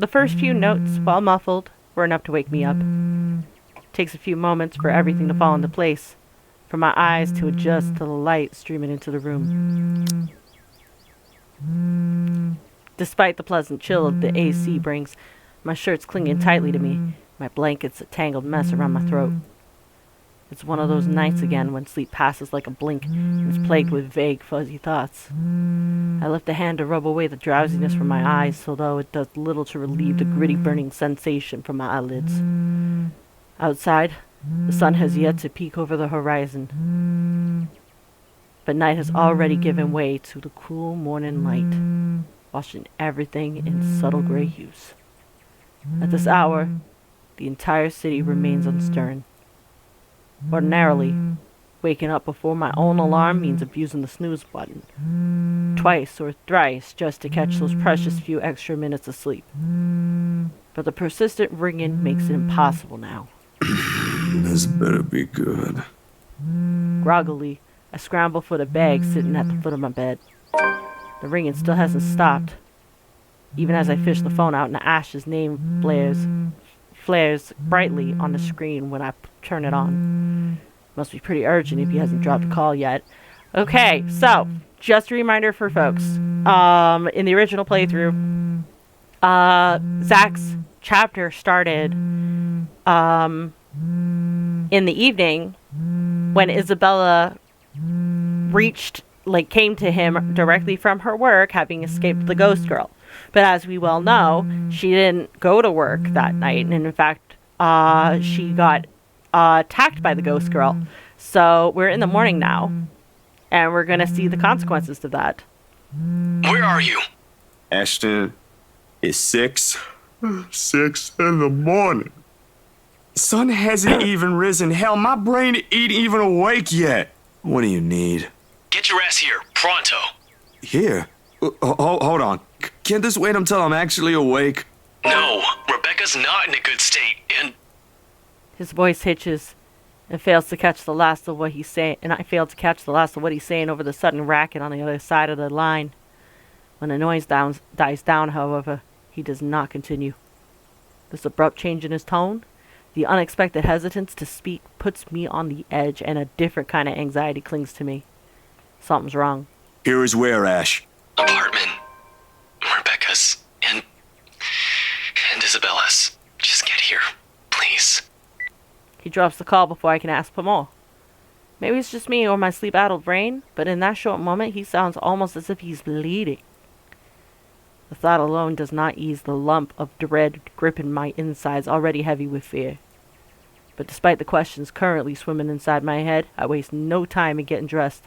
The first few notes, while muffled, were enough to wake me up. It takes a few moments for everything to fall into place, for my eyes to adjust to the light streaming into the room. Despite the pleasant chill the AC brings, my shirt's clinging tightly to me, my blanket's a tangled mess around my throat. It's one of those nights again when sleep passes like a blink and is plagued with vague, fuzzy thoughts. I lift a hand to rub away the drowsiness from my eyes, although it does little to relieve the gritty burning sensation from my eyelids. Outside, the sun has yet to peek over the horizon, but night has already given way to the cool morning light, washing everything in subtle gray hues. At this hour, the entire city remains unstirring. Ordinarily, waking up before my own alarm means abusing the snooze button, twice or thrice just to catch those precious few extra minutes of sleep. But the persistent ringing makes it impossible now. This better be good. Groggily, I scramble for the bag sitting at the foot of my bed. The ringing still hasn't stopped. Even as I fish the phone out and Ash's name flares brightly on the screen when I turn it on. Must be pretty urgent if he hasn't dropped a call yet. Okay, so, just a reminder for folks. In the original playthrough, Zach's chapter started in the evening when Isabella came to him directly from her work, having escaped the ghost girl. But as we well know, she didn't go to work that night, and in fact, she got attacked by the ghost girl. So we're in the morning now, and we're gonna see the consequences of that. Where are you? Ashton, it's 6 in the morning. Sun hasn't even risen. Hell, my brain ain't even awake yet. What do you need? Get your ass here, pronto. Here? Hold on. Can't this wait until I'm actually awake? No, Rebecca's not in a good state, and... His voice hitches and fails to catch the last of what he's saying, and I fail to catch the last of what he's saying over the sudden racket on the other side of the line. When the noise dies down, however, he does not continue. This abrupt change in his tone, the unexpected hesitance to speak, puts me on the edge, and a different kind of anxiety clings to me. Something's wrong. Here is where, Ash? Apartment. Rebecca's and Isabella's. Just get here, please. He drops the call before I can ask for more. Maybe it's just me or my sleep-addled brain, but in that short moment he sounds almost as if he's bleeding. The thought alone does not ease the lump of dread gripping my insides, already heavy with fear. But despite the questions currently swimming inside my head, I waste no time in getting dressed.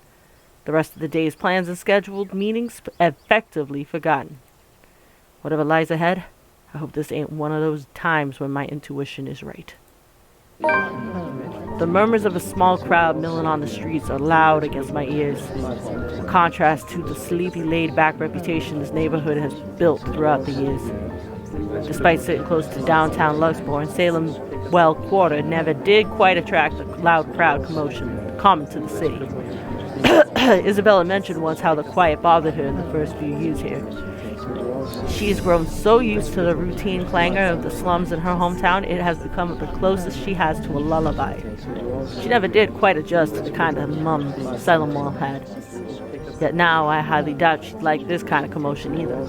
The rest of the day's plans and scheduled meetings effectively forgotten. Whatever lies ahead, I hope this ain't one of those times when my intuition is right. The murmurs of a small crowd milling on the streets are loud against my ears, a contrast to the sleepy, laid-back reputation this neighborhood has built throughout the years. Despite sitting close to downtown Luxembourg, Salem Well Quarter never did quite attract the loud crowd commotion common to the city. Isabella mentioned once how the quiet bothered her in the first few years here. She's grown so used to the routine clangor of the slums in her hometown, it has become the closest she has to a lullaby. She never did quite adjust to the kind of mum Salem had. Yet now I highly doubt she'd like this kind of commotion either.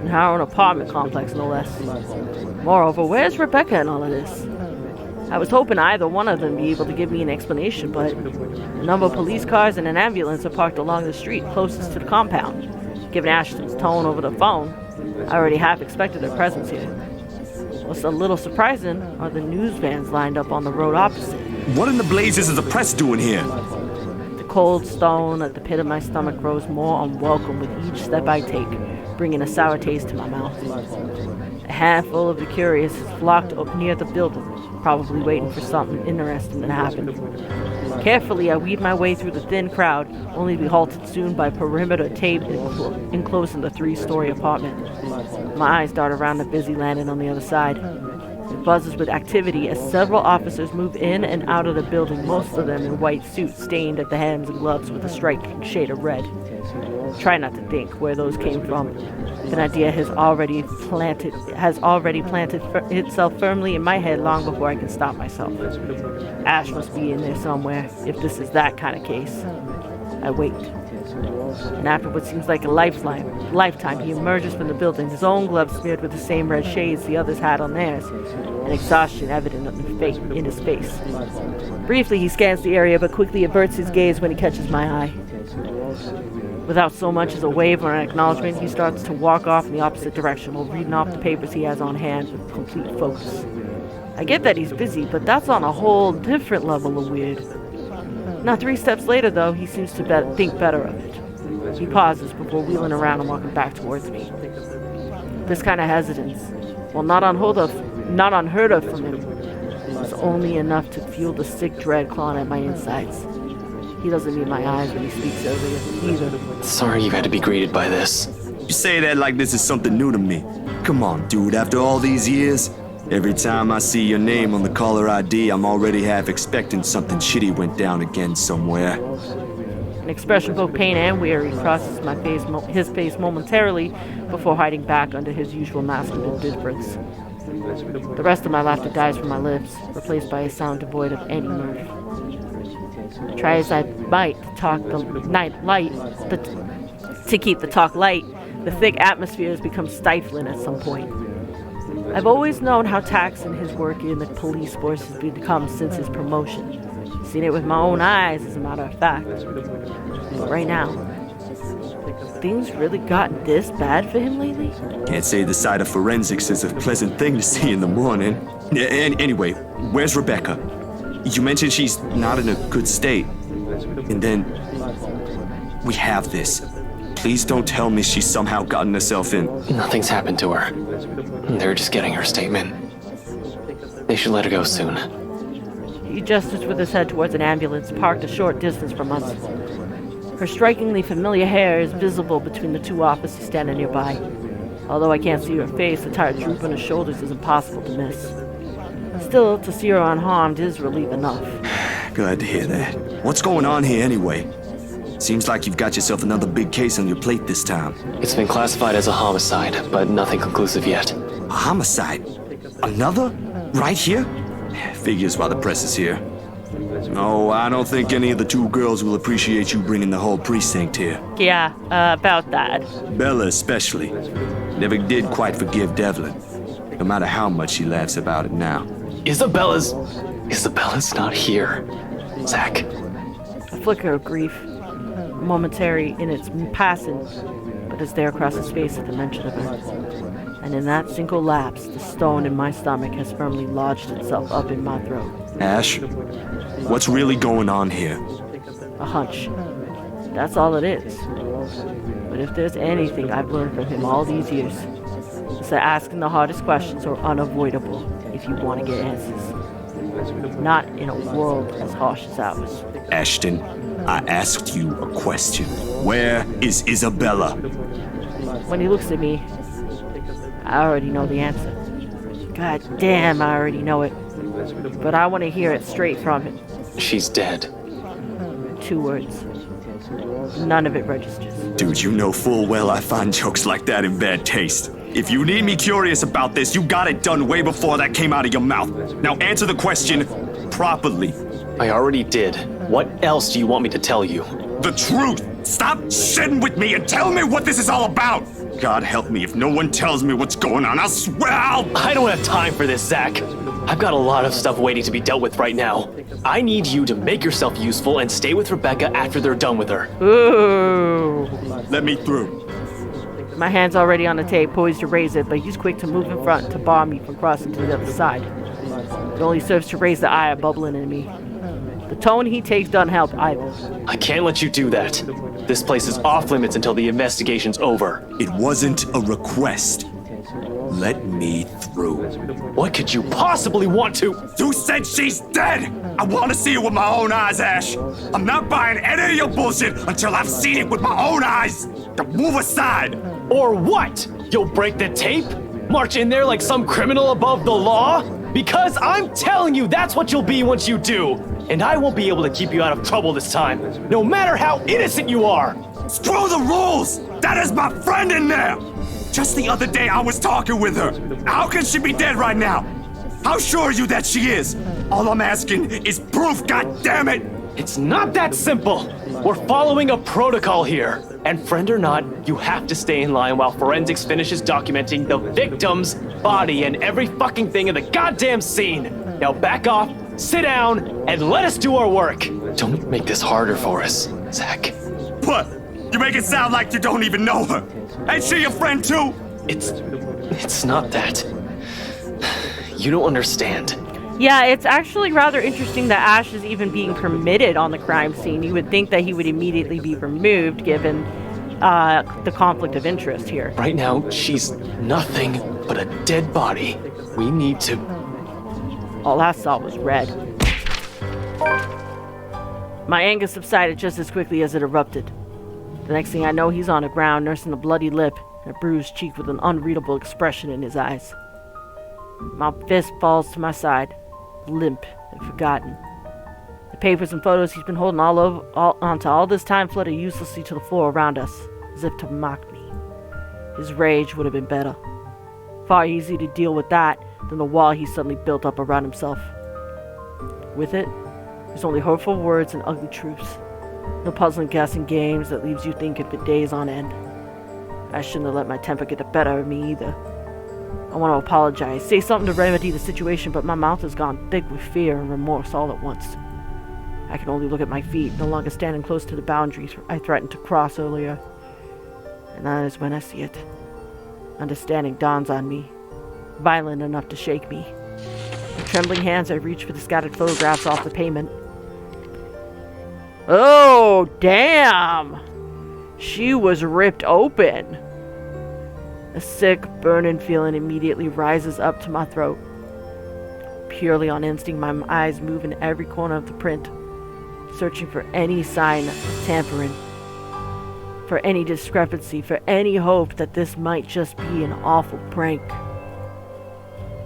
In her own apartment complex, no less. Moreover, where's Rebecca in all of this? I was hoping either one of them be able to give me an explanation, but a number of police cars and an ambulance are parked along the street closest to the compound. Given Ashton's tone over the phone, I already half expected her presence here. What's a little surprising are the news vans lined up on the road opposite. What in the blazes is the press doing here? The cold stone at the pit of my stomach grows more unwelcome with each step I take, bringing a sour taste to my mouth. A handful of the curious has flocked up near the building, probably waiting for something interesting to happen. Carefully, I weave my way through the thin crowd, only to be halted soon by perimeter tape enclosing the 3-story apartment. My eyes dart around the busy landing on the other side. buzzes with activity as several officers move in and out of the building, most of them in white suits stained at the hands and gloves with a striking shade of red. Try not to think where those came from. An idea has already planted itself firmly in my head long before I can stop myself. Ash must be in there somewhere, if this is that kind of case. I wait. And after what seems like a lifetime, he emerges from the building, his own gloves smeared with the same red shades the others had on theirs, and exhaustion evident in his face. Briefly, he scans the area, but quickly averts his gaze when he catches my eye. Without so much as a wave or an acknowledgement, he starts to walk off in the opposite direction while reading off the papers he has on hand with complete focus. I get that he's busy, but that's on a whole different level of weird. Not 3 steps later, though, he seems to think better of it. He pauses before wheeling around and walking back towards me. This kind of hesitance, while not unheard of from him, is only enough to fuel the sick dread clawing at my insides. He doesn't meet my eyes when he speaks earlier, either. Sorry you had to be greeted by this. You say that like this is something new to me. Come on, dude, after all these years, every time I see your name on the caller ID, I'm already half expecting something shitty went down again somewhere. An expression both pain and weary crosses his face momentarily before hiding back under his usual mask of indifference. The rest of my laughter dies from my lips, replaced by a sound devoid of any mirth. Try as I might to keep the talk light, the thick atmosphere has become stifling at some point. I've always known how taxing his work in the police force has become since his promotion. Seen it with my own eyes, as a matter of fact. But right now, things really gotten this bad for him lately? Can't say the side of forensics is a pleasant thing to see in the morning. Anyway, where's Rebecca? You mentioned she's not in a good state. And then, we have this. Please don't tell me she's somehow gotten herself in. Nothing's happened to her. They're just getting her statement. They should let her go soon. He gestures with his head towards an ambulance parked a short distance from us. Her strikingly familiar hair is visible between the 2 officers standing nearby. Although I can't see her face, the tired droop on her shoulders is impossible to miss. Still, to see her unharmed is relief enough. Glad to hear that. What's going on here anyway? Seems like you've got yourself another big case on your plate this time. It's been classified as a homicide, but nothing conclusive yet. A homicide? Another? Right here? Figures while the press is here. No, I don't think any of the 2 girls will appreciate you bringing the whole precinct here. Yeah, about that. Bella especially. Never did quite forgive Devlin, no matter how much she laughs about it now. Isabella's not here. Zach. A flicker of grief, momentary in its passing, but is there across his face at the mention of her. And in that single lapse, the stone in my stomach has firmly lodged itself up in my throat. Ash, what's really going on here? A hunch. That's all it is. But if there's anything I've learned from him all these years, it's that asking the hardest questions are unavoidable if you want to get answers. Not in a world as harsh as ours. Ashton, I asked you a question. Where is Isabella? When he looks at me, I already know the answer. God damn, I already know it. But I want to hear it straight from him. She's dead. 2 words. None of it registers. Dude, you know full well I find jokes like that in bad taste. If you need me curious about this, you got it done way before that came out of your mouth. Now answer the question properly. I already did. What else do you want me to tell you? The truth! Stop shitting with me and tell me what this is all about! God help me if no one tells me what's going on. I swear I don't have time for this, Zach. I've got a lot of stuff waiting to be dealt with right now. I need you to make yourself useful and stay with Rebecca after they're done with her. Ooh. Let me through. My hand's already on the tape, poised to raise it, but he's quick to move in front to bar me from crossing to the other side. It only serves to raise the ire bubbling in me. The tone he takes doesn't help either. I can't let you do that. This place is off limits until the investigation's over. It wasn't a request. Let me through. What could you possibly want to? You said she's dead! I want to see it with my own eyes, Ash! I'm not buying any of your bullshit until I've seen it with my own eyes! Now move aside! Or what? You'll break the tape? March in there like some criminal above the law? Because I'm telling you that's what you'll be once you do. And I won't be able to keep you out of trouble this time, no matter how innocent you are. Screw the rules! That is my friend in there! Just the other day I was talking with her. How can she be dead right now? How sure are you that she is? All I'm asking is proof, goddammit! It's not that simple. We're following a protocol here. And friend or not, you have to stay in line while forensics finishes documenting the victim's body and every fucking thing in the goddamn scene. Now back off, sit down, and let us do our work. Don't make this harder for us, Zach. What? You make it sound like you don't even know her. Ain't she your friend too? It's not that. You don't understand. Yeah, it's actually rather interesting that Ash is even being permitted on the crime scene. You would think that he would immediately be removed given the conflict of interest here. Right now, she's nothing but a dead body. We need to... All I saw was red. My anger subsided just as quickly as it erupted. The next thing I know, he's on the ground, nursing a bloody lip and a bruised cheek with an unreadable expression in his eyes. My fist falls to my side, limp and forgotten. The papers and photos he's been holding onto all this time flooded uselessly to the floor around us, as if to mock me. His rage would have been better. Far easier to deal with that than the wall he suddenly built up around himself. With it, there's only hurtful words and ugly truths. No puzzling guessing games that leaves you thinking for days on end. I shouldn't have let my temper get the better of me either. I want to apologize, say something to remedy the situation, but my mouth has gone thick with fear and remorse all at once. I can only look at my feet, no longer standing close to the boundaries I threatened to cross earlier. And that is when I see it. Understanding dawns on me, violent enough to shake me. With trembling hands, I reach for the scattered photographs off the pavement. Oh, damn! She was ripped open. A sick, burning feeling immediately rises up to my throat. Purely on instinct, my eyes move in every corner of the print, searching for any sign of tampering, for any discrepancy, for any hope that this might just be an awful prank.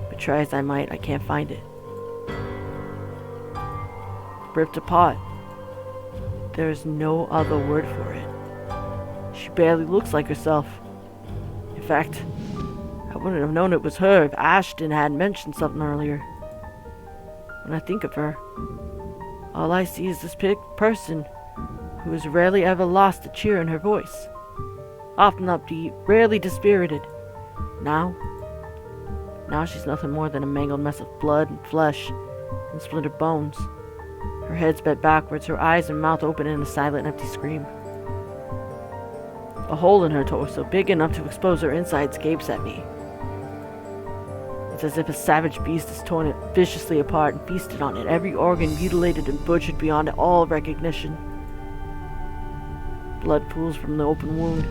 But try as I might, I can't find it. Ripped apart. There's no other word for it. She barely looks like herself. In fact, I wouldn't have known it was her if Ashton had mentioned something earlier. When I think of her, all I see is this person who has rarely ever lost a cheer in her voice. Often upbeat, rarely dispirited. Now she's nothing more than a mangled mess of blood and flesh and splintered bones. Her head's bent backwards, her eyes and mouth open in a silent, empty scream. A hole in her torso, big enough to expose her insides, gapes at me. It's as if a savage beast has torn it viciously apart and feasted on it, every organ mutilated and butchered beyond all recognition. Blood pools from the open wound,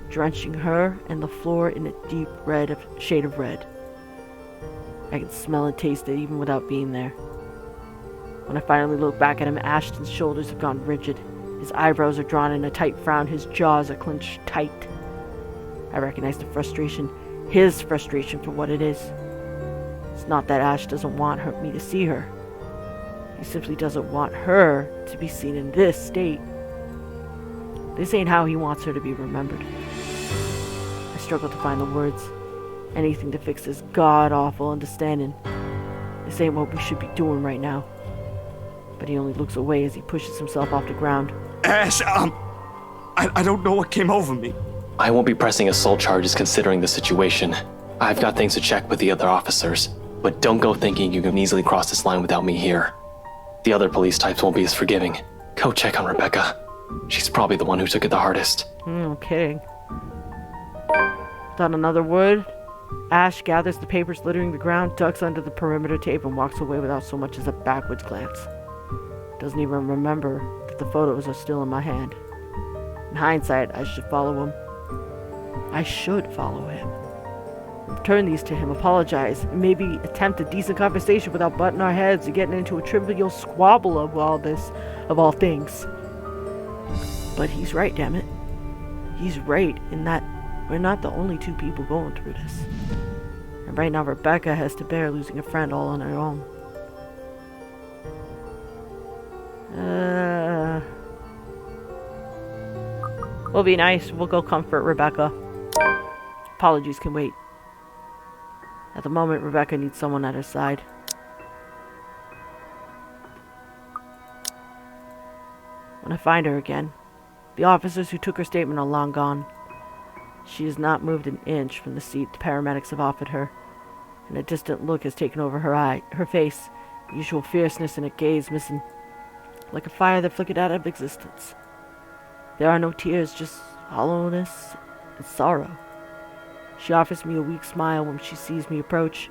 drenching her and the floor in a deep shade of red. I can smell and taste it even without being there. When I finally look back at him, Ashton's shoulders have gone rigid. His eyebrows are drawn in a tight frown, his jaws are clenched tight. I recognize the frustration, his frustration for what it is. It's not that Ash doesn't want me to see her. He simply doesn't want her to be seen in this state. This ain't how he wants her to be remembered. I struggle to find the words. Anything to fix this god-awful understanding. This ain't what we should be doing right now. But he only looks away as he pushes himself off the ground. Ash, I don't know what came over me. I won't be pressing assault charges considering the situation. I've got things to check with the other officers. But don't go thinking you can easily cross this line without me here. The other police types won't be as forgiving. Go check on Rebecca. She's probably the one who took it the hardest. Okay. Without another word, Ash gathers the papers littering the ground, ducks under the perimeter tape, and walks away without so much as a backwards glance. Doesn't even remember that the photos are still in my hand. In hindsight, I should follow him. I should follow him. Return these to him, apologize, and maybe attempt a decent conversation without butting our heads and getting into a trivial squabble of all this, of all things. But he's right, damn it. He's right in that we're not the only two people going through this. And right now Rebecca has to bear losing a friend all on her own. We'll be nice. We'll go comfort Rebecca. Apologies can wait. At the moment, Rebecca needs someone at her side. When I find her again, the officers who took her statement are long gone. She has not moved an inch from the seat the paramedics have offered her, and a distant look has taken over her face, the usual fierceness in a gaze missing, like a fire that flickered out of existence. There are no tears, just hollowness and sorrow. She offers me a weak smile when she sees me approach,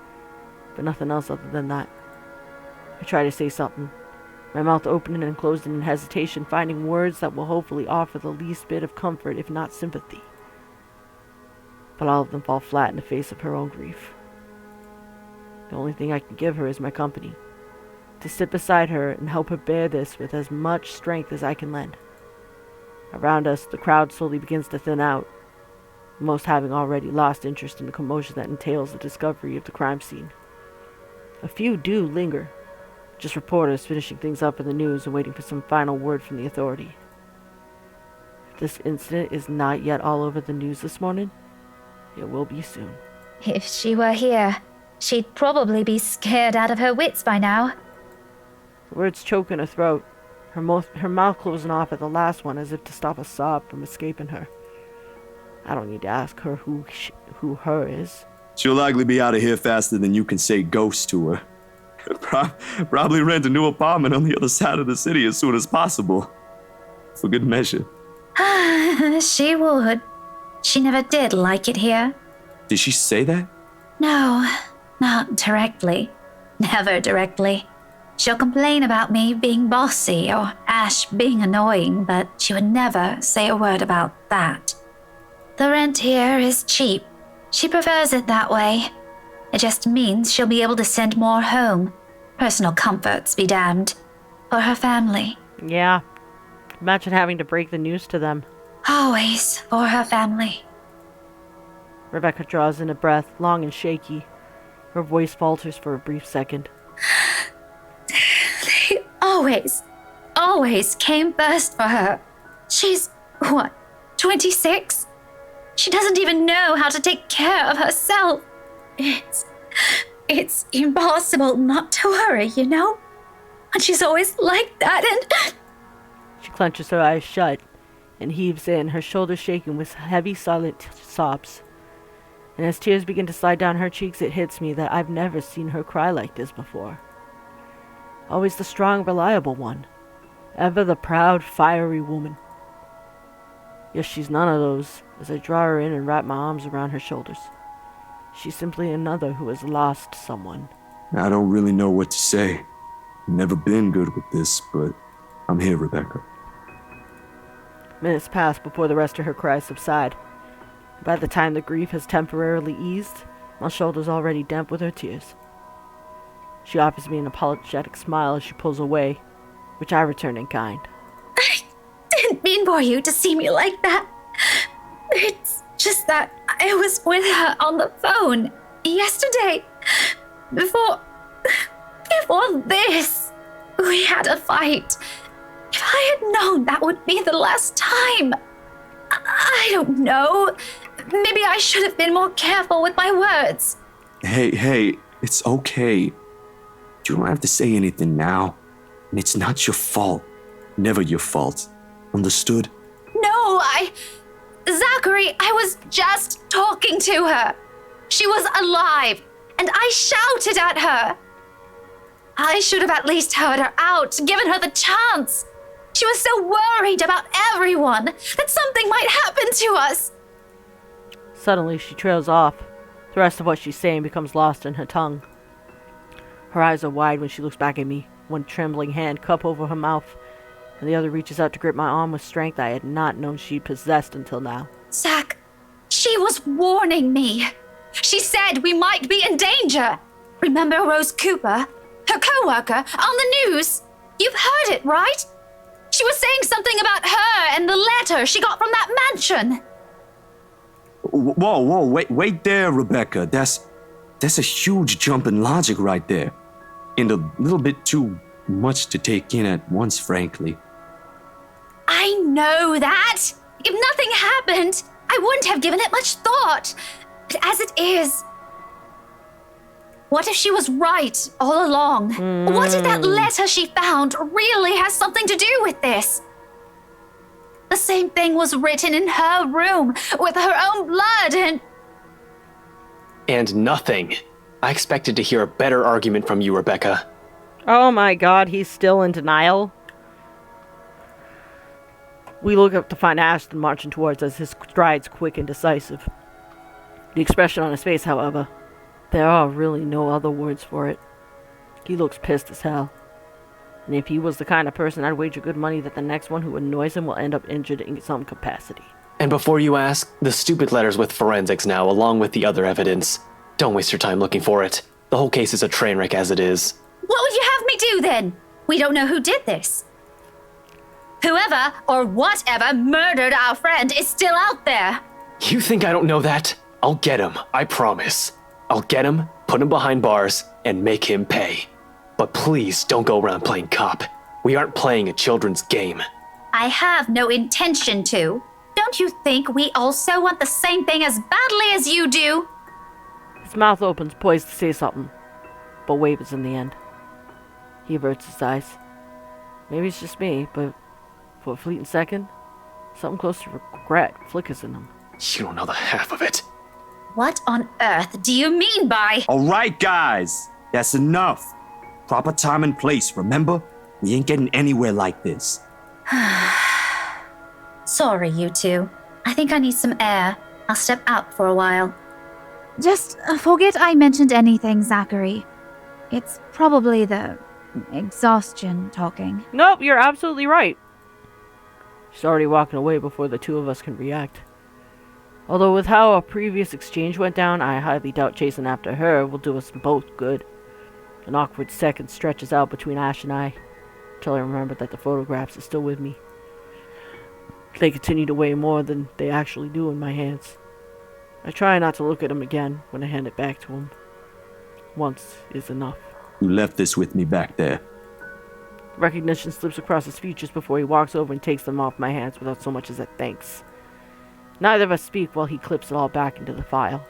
but nothing else other than that. I try to say something, my mouth opening and closing in hesitation, finding words that will hopefully offer the least bit of comfort, if not sympathy. But all of them fall flat in the face of her own grief. The only thing I can give her is my company, to sit beside her and help her bear this with as much strength as I can lend. Around us, the crowd slowly begins to thin out, most having already lost interest in the commotion that entails the discovery of the crime scene. A few do linger, just reporters finishing things up in the news and waiting for some final word from the authority. If this incident is not yet all over the news this morning, it will be soon. If she were here, she'd probably be scared out of her wits by now. The words choke in her throat, her mouth closing off at the last one as if to stop a sob from escaping her. I don't need to ask her who her is. She'll likely be out of here faster than you can say ghost to her. Probably rent a new apartment on the other side of the city as soon as possible. For good measure. She would. She never did like it here. Did she say that? No, not directly. Never directly. She'll complain about me being bossy or Ash being annoying, but she would never say a word about that. The rent here is cheap. She prefers it that way. It just means she'll be able to send more home. Personal comforts be damned. For her family. Yeah. Imagine having to break the news to them. Always for her family. Rebecca draws in a breath, long and shaky. Her voice falters for a brief second. They always came first for her. She's, 26? She doesn't even know how to take care of herself. It's impossible not to worry, you know? And she's always like that, and... She clenches her eyes shut and heaves in, her shoulders shaking with heavy, silent sobs. And as tears begin to slide down her cheeks, it hits me that I've never seen her cry like this before. Always the strong, reliable one. Ever the proud, fiery woman. Yes, she's none of those, as I draw her in and wrap my arms around her shoulders. She's simply another who has lost someone. I don't really know what to say. Never been good with this, but I'm here, Rebecca. Minutes pass before the rest of her cries subside. By the time the grief has temporarily eased, my shoulder's already damp with her tears. She offers me an apologetic smile as she pulls away, which I return in kind. I didn't mean for you to see me like that. It's just that I was with her on the phone yesterday. Before this, we had a fight. If I had known that would be the last time, I don't know. Maybe I should have been more careful with my words. Hey, it's okay. You don't have to say anything now. And it's not your fault. Never your fault. Understood? No, Zachary, I was just talking to her. She was alive, and I shouted at her. I should have at least heard her out, given her the chance. She was so worried about everyone that something might happen to us. Suddenly, she trails off. The rest of what she's saying becomes lost in her tongue. Her eyes are wide when she looks back at me, one trembling hand cup over her mouth, and the other reaches out to grip my arm with strength I had not known she possessed until now. Zach, she was warning me. She said we might be in danger. Remember Rose Cooper, her co-worker, on the news? You've heard it, right? She was saying something about her and the letter she got from that mansion. Whoa, wait there, Rebecca. That's a huge jump in logic right there. And a little bit too much to take in at once, frankly. I know that. If nothing happened, I wouldn't have given it much thought. But as it is, what if she was right all along? What if that letter she found really has something to do with this? The same thing was written in her room with her own blood And nothing. I expected to hear a better argument from you, Rebecca. Oh my god, he's still in denial. We look up to find Ashton marching towards us, his strides quick and decisive. The expression on his face, however, there are really no other words for it. He looks pissed as hell. And if he was the kind of person, I'd wager good money that the next one who annoys him will end up injured in some capacity. And before you ask, the stupid letter's with forensics now, along with the other evidence. Don't waste your time looking for it. The whole case is a train wreck as it is. What would you have me do then? We don't know who did this. Whoever or whatever murdered our friend is still out there. You think I don't know that? I'll get him, I promise. I'll get him, put him behind bars, and make him pay. But please don't go around playing cop. We aren't playing a children's game. I have no intention to. Don't you think we also want the same thing as badly as you do? His mouth opens, poised to say something, but wavers in the end. He averts his eyes. Maybe it's just me, but for a fleeting second, something close to regret flickers in him. You don't know the half of it. What on earth do you mean by... All right, guys. That's enough. Proper time and place, remember? We ain't getting anywhere like this. Sorry, you two. I think I need some air. I'll step out for a while. Just forget I mentioned anything, Zachary. It's probably the exhaustion talking. Nope, you're absolutely right. She's already walking away before the two of us can react. Although with how our previous exchange went down, I highly doubt chasing after her will do us both good. An awkward second stretches out between Ash and I, until I remember that the photographs are still with me. They continue to weigh more than they actually do in my hands. I try not to look at him again when I hand it back to him. Once is enough. You left this with me back there. Recognition slips across his features before he walks over and takes them off my hands without so much as a thanks. Neither of us speak while he clips it all back into the file.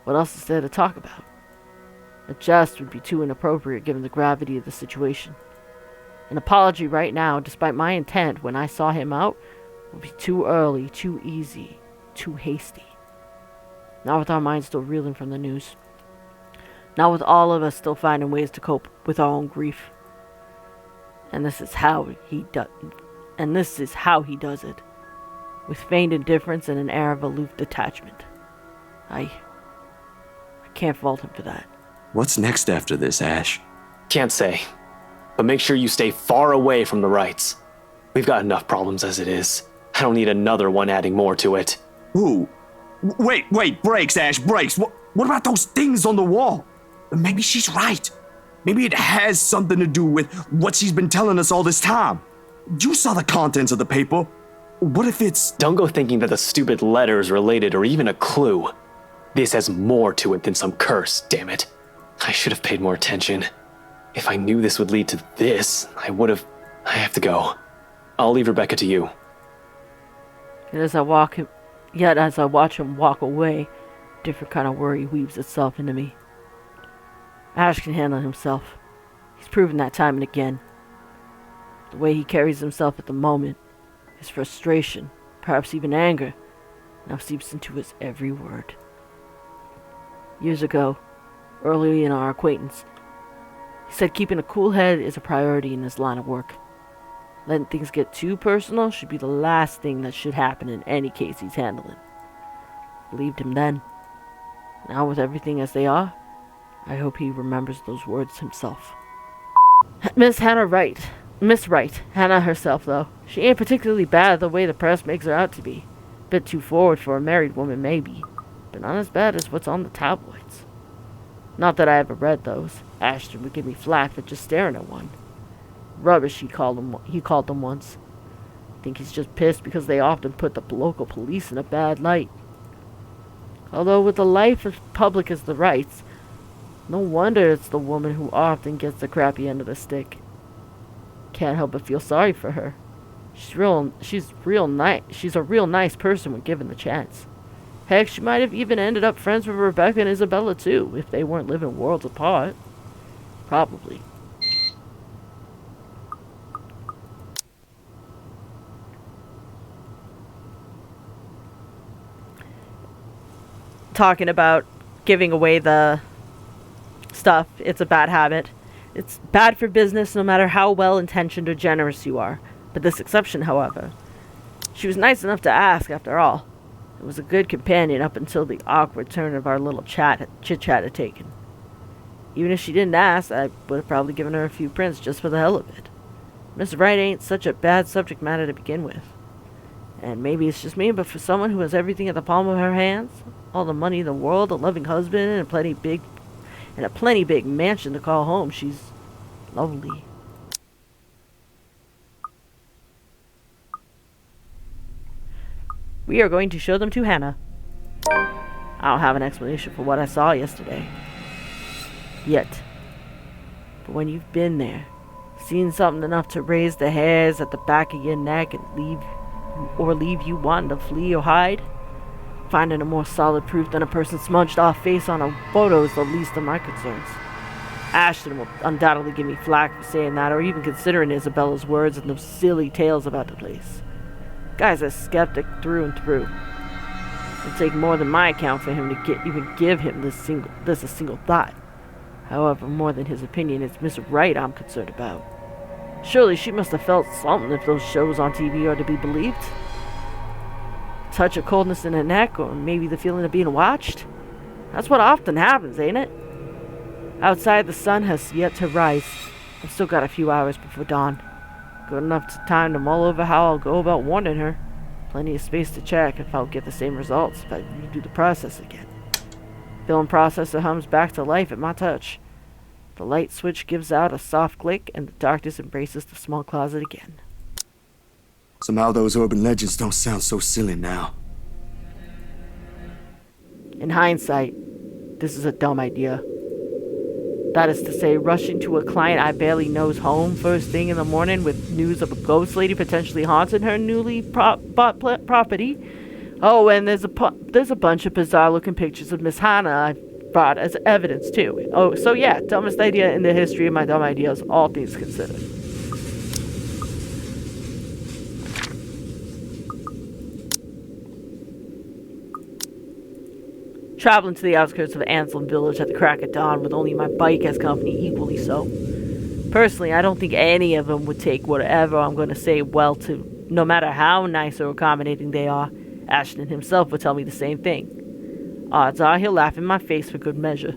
What else is there to talk about? A jest would be too inappropriate given the gravity of the situation. An apology right now, despite my intent when I saw him out, would be too early, too easy, too hasty. Not with our minds still reeling from the news. Not with all of us still finding ways to cope with our own grief. And this is how he does it. With feigned indifference and an air of aloof detachment. I can't fault him for that. What's next after this, Ash? Can't say. But make sure you stay far away from the rights. We've got enough problems as it is. I don't need another one adding more to it. Who? Wait, brakes, Ash, brakes. What about those things on the wall? Maybe she's right. Maybe it has something to do with what she's been telling us all this time. You saw the contents of the paper. What if it's... Don't go thinking that the stupid letter is related or even a clue. This has more to it than some curse, damn it. I should have paid more attention. If I knew this would lead to this, I have to go. I'll leave Rebecca to you. And as I watch him walk away, a different kind of worry weaves itself into me. Ash can handle himself. He's proven that time and again. The way he carries himself at the moment, his frustration, perhaps even anger, now seeps into his every word. Years ago, early in our acquaintance, he said keeping a cool head is a priority in his line of work. Letting things get too personal should be the last thing that should happen in any case he's handling. Believed him then. Now with everything as they are, I hope he remembers those words himself. Miss Wright, Hannah herself though. She ain't particularly bad the way the press makes her out to be. Bit too forward for a married woman maybe, but not as bad as what's on the tabloids. Not that I ever read those. Ashton would give me flack for just staring at one. Rubbish, he called them once. I think he's just pissed because they often put the local police in a bad light. Although with a life as public as the Wrights, no wonder it's the woman who often gets the crappy end of the stick. Can't help but feel sorry for her. She's a real nice person when given the chance. Heck, she might have even ended up friends with Rebecca and Isabella too, if they weren't living worlds apart. Probably. Talking about giving away the stuff, it's a bad habit. It's bad for business no matter how well-intentioned or generous you are. But this exception, however, she was nice enough to ask after all. It was a good companion up until the awkward turn of our little chit-chat had taken. Even if she didn't ask, I would have probably given her a few prints just for the hell of it. Miss Wright ain't such a bad subject matter to begin with. And maybe it's just me, but for someone who has everything at the palm of her hands, all the money in the world, a loving husband, and a plenty big mansion to call home, she's lovely. We are going to show them to Hannah. I don't have an explanation for what I saw yesterday. Yet. But when you've been there, seen something enough to raise the hairs at the back of your neck and leave you wanting to flee or hide, finding a more solid proof than a person's smudged off face on a photo is the least of my concerns. Ashton will undoubtedly give me flack for saying that, or even considering Isabella's words and those silly tales about the place. Guy's a skeptic through and through. It'd take more than my account for him to even give him this a single thought. However, more than his opinion, it's Miss Wright I'm concerned about. Surely she must have felt something if those shows on TV are to be believed. Touch of coldness in her neck, or maybe the feeling of being watched? That's what often happens, ain't it? Outside, the sun has yet to rise. I've still got a few hours before dawn. Good enough time to mull over how I'll go about warning her. Plenty of space to check if I'll get the same results if I redo the process again. Film processor hums back to life at my touch. The light switch gives out a soft click, and the darkness embraces the small closet again. Somehow those urban legends don't sound so silly now. In hindsight, this is a dumb idea. That is to say, rushing to a client I barely know's home first thing in the morning with news of a ghost lady potentially haunting her newly bought property. Oh, and there's a bunch of bizarre-looking pictures of Miss Hannah I brought as evidence, too. Oh, so yeah, dumbest idea in the history of my dumb ideas, all things considered. Traveling to the outskirts of Anselm Village at the crack of dawn with only my bike as company, equally so. Personally, I don't think any of them would take whatever I'm going to say well to, no matter how nice or accommodating they are. Ashton himself would tell me the same thing. Odds are he'll laugh in my face for good measure,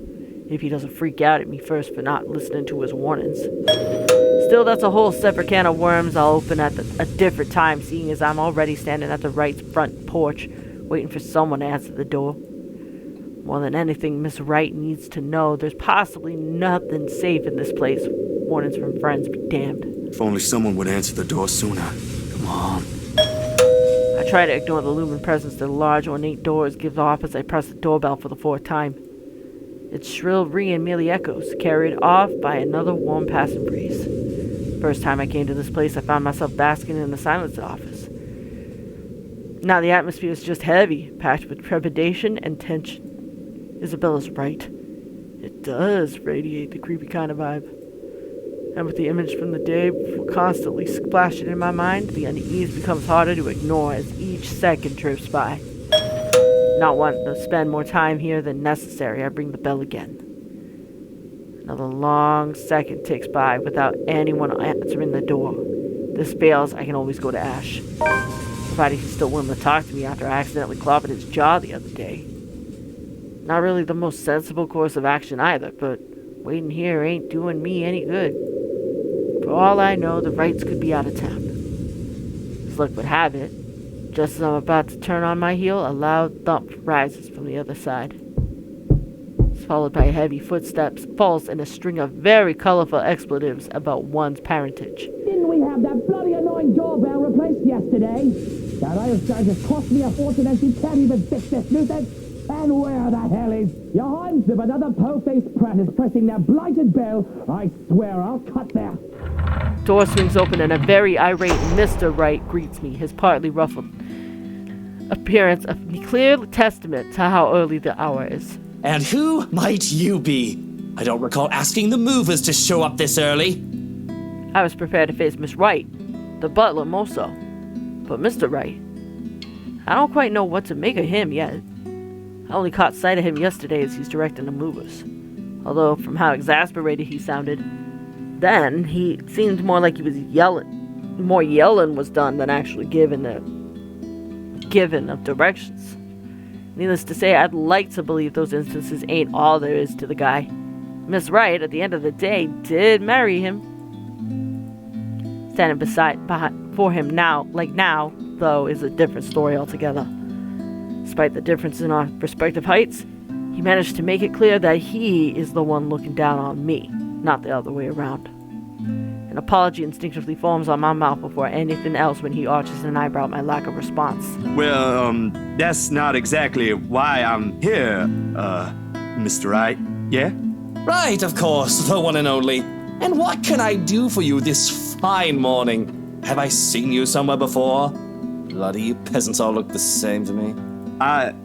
if he doesn't freak out at me first for not listening to his warnings. Still, that's a whole separate can of worms I'll open at a different time, seeing as I'm already standing at the Wright's front porch, waiting for someone to answer the door. More than anything, Miss Wright needs to know there's possibly nothing safe in this place. Warnings from friends be damned. If only someone would answer the door sooner. Come on. I try to ignore the looming presence the large ornate doors give off as I press the doorbell for the fourth time. Its shrill ringing merely echoes, carried off by another warm passing breeze. First time I came to this place, I found myself basking in the silence of the office. Now the atmosphere is just heavy, packed with trepidation and tension. Isabella's right. It does radiate the creepy kind of vibe. And with the image from the day constantly splashing in my mind, the unease becomes harder to ignore as each second drifts by. Not wanting to spend more time here than necessary, I ring the bell again. Another long second ticks by without anyone answering the door. This fails, I can always go to Ash. Provided he's still willing to talk to me after I accidentally clobbered his jaw the other day. Not really the most sensible course of action either, but waiting here ain't doing me any good. For all I know, the Wrights could be out of town. As luck would have it, just as I'm about to turn on my heel, a loud thump rises from the other side. It's followed by heavy footsteps, falls, and a string of very colorful expletives about one's parentage. Didn't we have that bloody annoying doorbell replaced yesterday? That Irish guy just cost me a fortune and she can't even fix this nuisance. And where the hell is your hands? If another po-faced prat is pressing their blighted bell, I swear I'll cut their... Door swings open and a very irate Mr. Wright greets me, his partly ruffled appearance a clear testament to how early the hour is. And who might you be? I don't recall asking the movers to show up this early. I was prepared to face Miss Wright, the butler more so. But Mr. Wright, I don't quite know what to make of him yet. I only caught sight of him yesterday as he's directing the movers. Although, from how exasperated he sounded, then he seemed more like he was yelling. More yelling was done than actually giving of directions. Needless to say, I'd like to believe those instances ain't all there is to the guy. Miss Wright, at the end of the day, did marry him. Standing for him now, though, is a different story altogether. Despite the difference in our respective heights, he managed to make it clear that he is the one looking down on me, not the other way around. An apology instinctively forms on my mouth before anything else when he arches an eyebrow at my lack of response. Well, that's not exactly why I'm here, Mr. Wright, yeah? Right, of course, the one and only. And what can I do for you this fine morning? Have I seen you somewhere before? Bloody peasants all look the same to me. I'm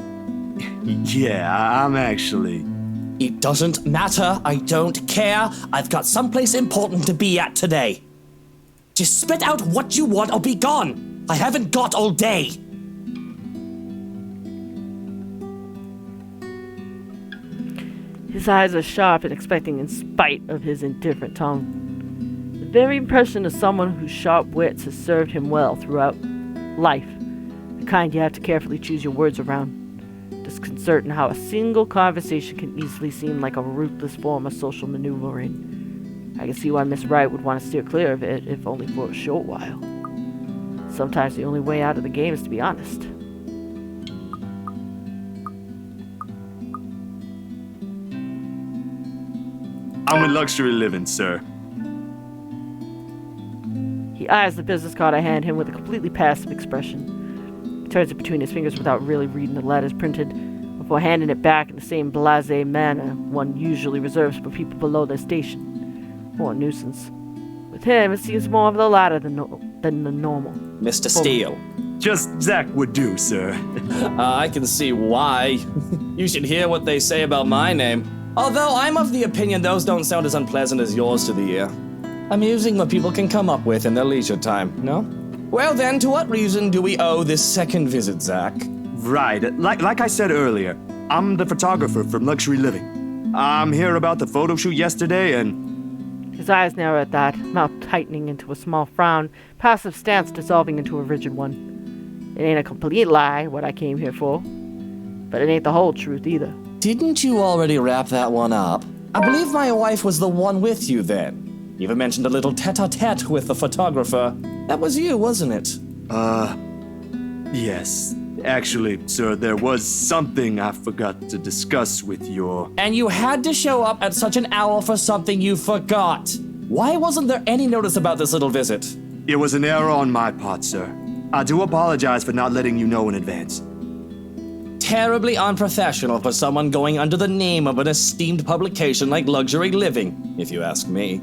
actually... It doesn't matter. I don't care. I've got someplace important to be at today. Just spit out what you want or be gone. I haven't got all day. His eyes are sharp and expecting in spite of his indifferent tone. The very impression of someone whose sharp wits has served him well throughout life. The kind you have to carefully choose your words around. Disconcerting how a single conversation can easily seem like a ruthless form of social maneuvering. I can see why Miss Wright would want to steer clear of it, if only for a short while. Sometimes the only way out of the game is to be honest. I'm in luxury living, sir. He eyes the business card I hand him with a completely passive expression. He turns it between his fingers without really reading the letters printed before handing it back in the same blasé manner one usually reserves for people below their station. Or a nuisance. With him, it seems more of the latter than the normal. Mr. Steele. Just Zach would do, sir. I can see why. You should hear what they say about my name. Although I'm of the opinion those don't sound as unpleasant as yours to the ear. Amusing what people can come up with in their leisure time, no? Well then, to what reason do we owe this second visit, Zach? Right, like I said earlier, I'm the photographer from Luxury Living. I'm here about the photo shoot yesterday and... His eyes narrow at that, mouth tightening into a small frown, passive stance dissolving into a rigid one. It ain't a complete lie, what I came here for. But it ain't the whole truth either. Didn't you already wrap that one up? I believe my wife was the one with you then. You even mentioned a little tete-a-tete with the photographer. That was you, wasn't it? Yes. Actually, sir, there was something I forgot to discuss with your... And you had to show up at such an hour for something you forgot. Why wasn't there any notice about this little visit? It was an error on my part, sir. I do apologize for not letting you know in advance. Terribly unprofessional for someone going under the name of an esteemed publication like Luxury Living, if you ask me.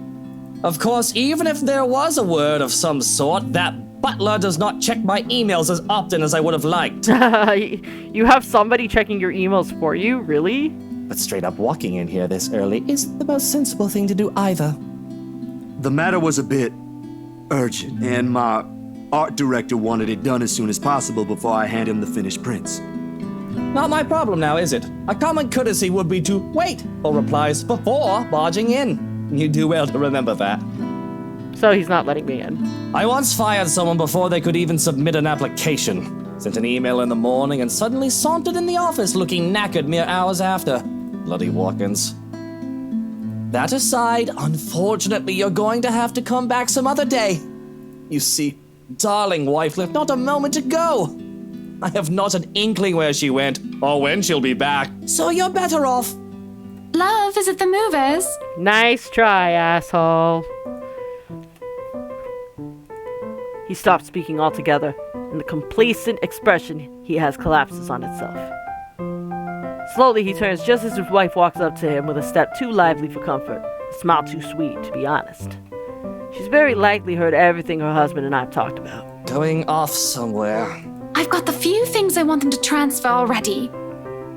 Of course, even if there was a word of some sort, that butler does not check my emails as often as I would have liked. You have somebody checking your emails for you, really? But straight up walking in here this early isn't the most sensible thing to do either. The matter was a bit urgent, and my art director wanted it done as soon as possible before I hand him the finished prints. Not my problem now, is it? A common courtesy would be to wait for replies before barging in. You do well to remember that. So he's not letting me in. I once fired someone before they could even submit an application. Sent an email in the morning and suddenly sauntered in the office looking knackered mere hours after. Bloody walk-ins. That aside, unfortunately, you're going to have to come back some other day. You see, darling wife left not a moment ago. I have not an inkling where she went or when she'll be back, so you're better off. Love, is it the movers? Nice try, asshole. He stops speaking altogether, and the complacent expression he has collapses on itself. Slowly, he turns just as his wife walks up to him with a step too lively for comfort, a smile too sweet, to be honest. She's very likely heard everything her husband and I have talked about. Going off somewhere. I've got the few things I want them to transfer already.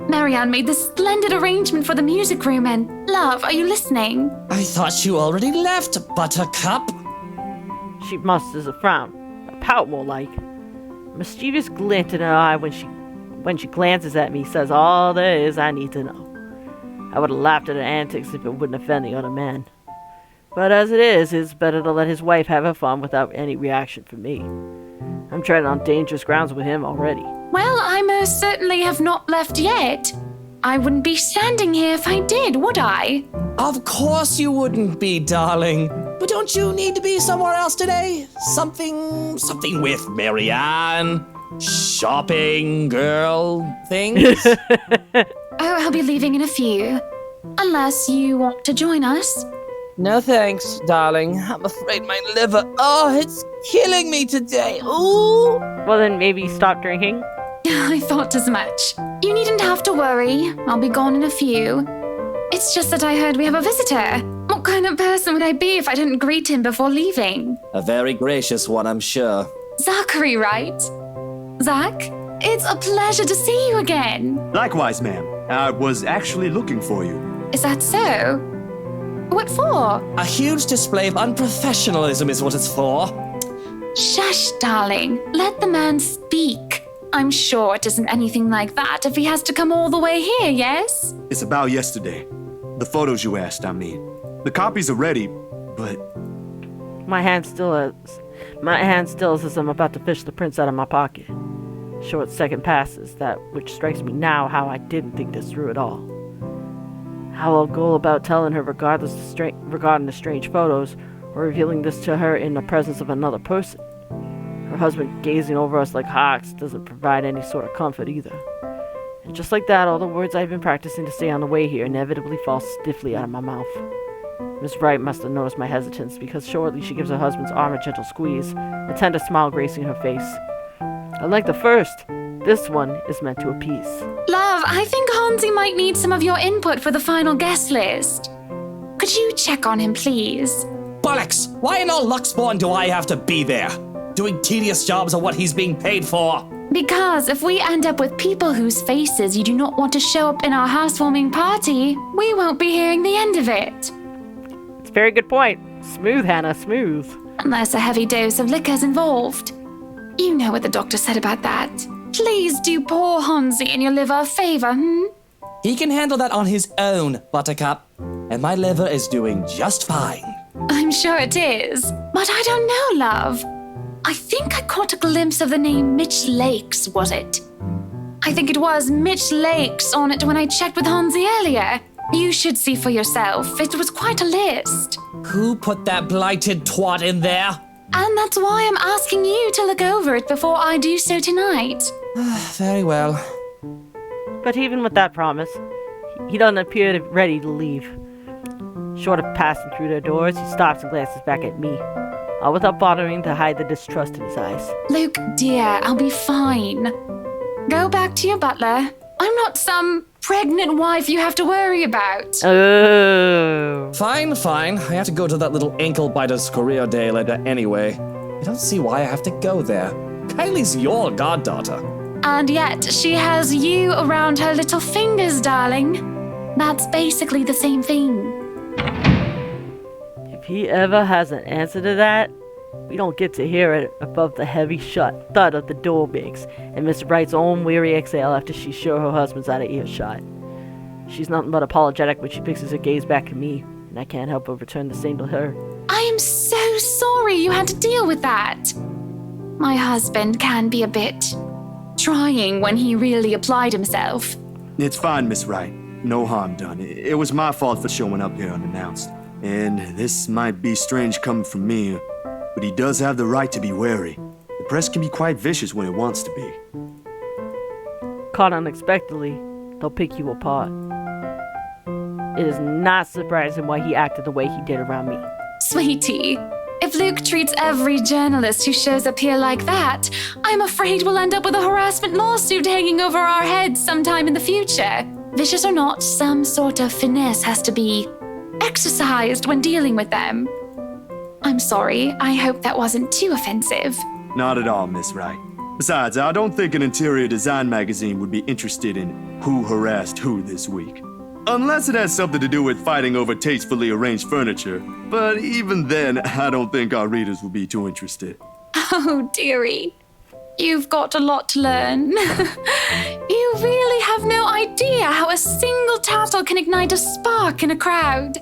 Marianne made this splendid arrangement for the music room and... Love, are you listening? I thought you already left, Buttercup. She musters a frown, a pout more like. A mischievous glint in her eye when she glances at me says all there is I need to know. I would have laughed at her antics if it wouldn't offend the other man. But as it is, it's better to let his wife have her fun without any reaction from me. I'm treading on dangerous grounds with him already. Well, I most certainly have not left yet. I wouldn't be standing here if I did, would I? Of course you wouldn't be, darling. But don't you need to be somewhere else today? Something with Marianne? Shopping, girl, things? Oh, I'll be leaving in a few. Unless you want to join us. No thanks, darling. I'm afraid my liver, it's killing me today. Ooh! Well, then maybe stop drinking. I thought as much. You needn't have to worry. I'll be gone in a few. It's just that I heard we have a visitor. What kind of person would I be if I didn't greet him before leaving? A very gracious one, I'm sure. Zachary, right? Zach, it's a pleasure to see you again. Likewise, ma'am. I was actually looking for you. Is that so? What for? A huge display of unprofessionalism is what it's for. Shush, darling. Let the man speak. I'm sure it isn't anything like that if he has to come all the way here, yes? It's about yesterday. The photos you asked, I mean. The copies are ready, but... My hand still is as I'm about to fish the prints out of my pocket. Short second passes, that which strikes me now how I didn't think this through at all. How I'll go about telling her regarding the strange photos, or revealing this to her in the presence of another person. Her husband gazing over us like hawks doesn't provide any sort of comfort either. And just like that, all the words I've been practicing to say on the way here inevitably fall stiffly out of my mouth. Miss Wright must have noticed my hesitance, because shortly she gives her husband's arm a gentle squeeze, a tender smile gracing her face. Unlike the first, this one is meant to appease. Love, I think Hansi might need some of your input for the final guest list. Could you check on him, please? Bollocks! Why in all Luxborn do I have to be there? Doing tedious jobs are what he's being paid for. Because if we end up with people whose faces you do not want to show up in our housewarming party, we won't be hearing the end of it. It's a very good point. Smooth, Hannah, smooth. Unless a heavy dose of liquor's involved. You know what the doctor said about that. Please do poor Hansi and your liver a favor, He can handle that on his own, Buttercup. And my liver is doing just fine. I'm sure it is. But I don't know, love. I think I caught a glimpse of the name Mitch Lakes, was it? I think it was Mitch Lakes on it when I checked with Hansi earlier. You should see for yourself. It was quite a list. Who put that blighted twat in there? And that's why I'm asking you to look over it before I do so tonight. Very well. But even with that promise, he doesn't appear ready to leave. Short of passing through their doors, he stops and glances back at me, all without bothering to hide the distrust in his eyes. Luke, dear, I'll be fine. Go back to your butler. I'm not some pregnant wife you have to worry about. Oh. Fine. I have to go to that little ankle-biter's career day later anyway. I don't see why I have to go there. Kylie's your goddaughter. And yet, she has you around her little fingers, darling. That's basically the same thing. If he ever has an answer to that, we don't get to hear it above the heavy shut thud of the door makes and Miss Wright's own weary exhale after she's sure her husband's out of earshot. She's nothing but apologetic when she fixes her gaze back at me, and I can't help but return the same to her. I am so sorry you had to deal with that. My husband can be a bit trying when he really applied himself. It's fine, Miss Wright. No harm done. It was my fault for showing up here unannounced. And this might be strange coming from me, but he does have the right to be wary. The press can be quite vicious when it wants to be. Caught unexpectedly, they'll pick you apart. It is not surprising why he acted the way he did around me. Sweetie, if Luke treats every journalist who shows up here like that, I'm afraid we'll end up with a harassment lawsuit hanging over our heads sometime in the future. Vicious or not, some sort of finesse has to be exercised when dealing with them. I'm sorry, I hope that wasn't too offensive. Not at all, Miss Wright. Besides, I don't think an interior design magazine would be interested in who harassed who this week. Unless it has something to do with fighting over tastefully arranged furniture. But even then, I don't think our readers will be too interested. Oh, dearie. You've got a lot to learn. You really have no idea how a single tassel can ignite a spark in a crowd.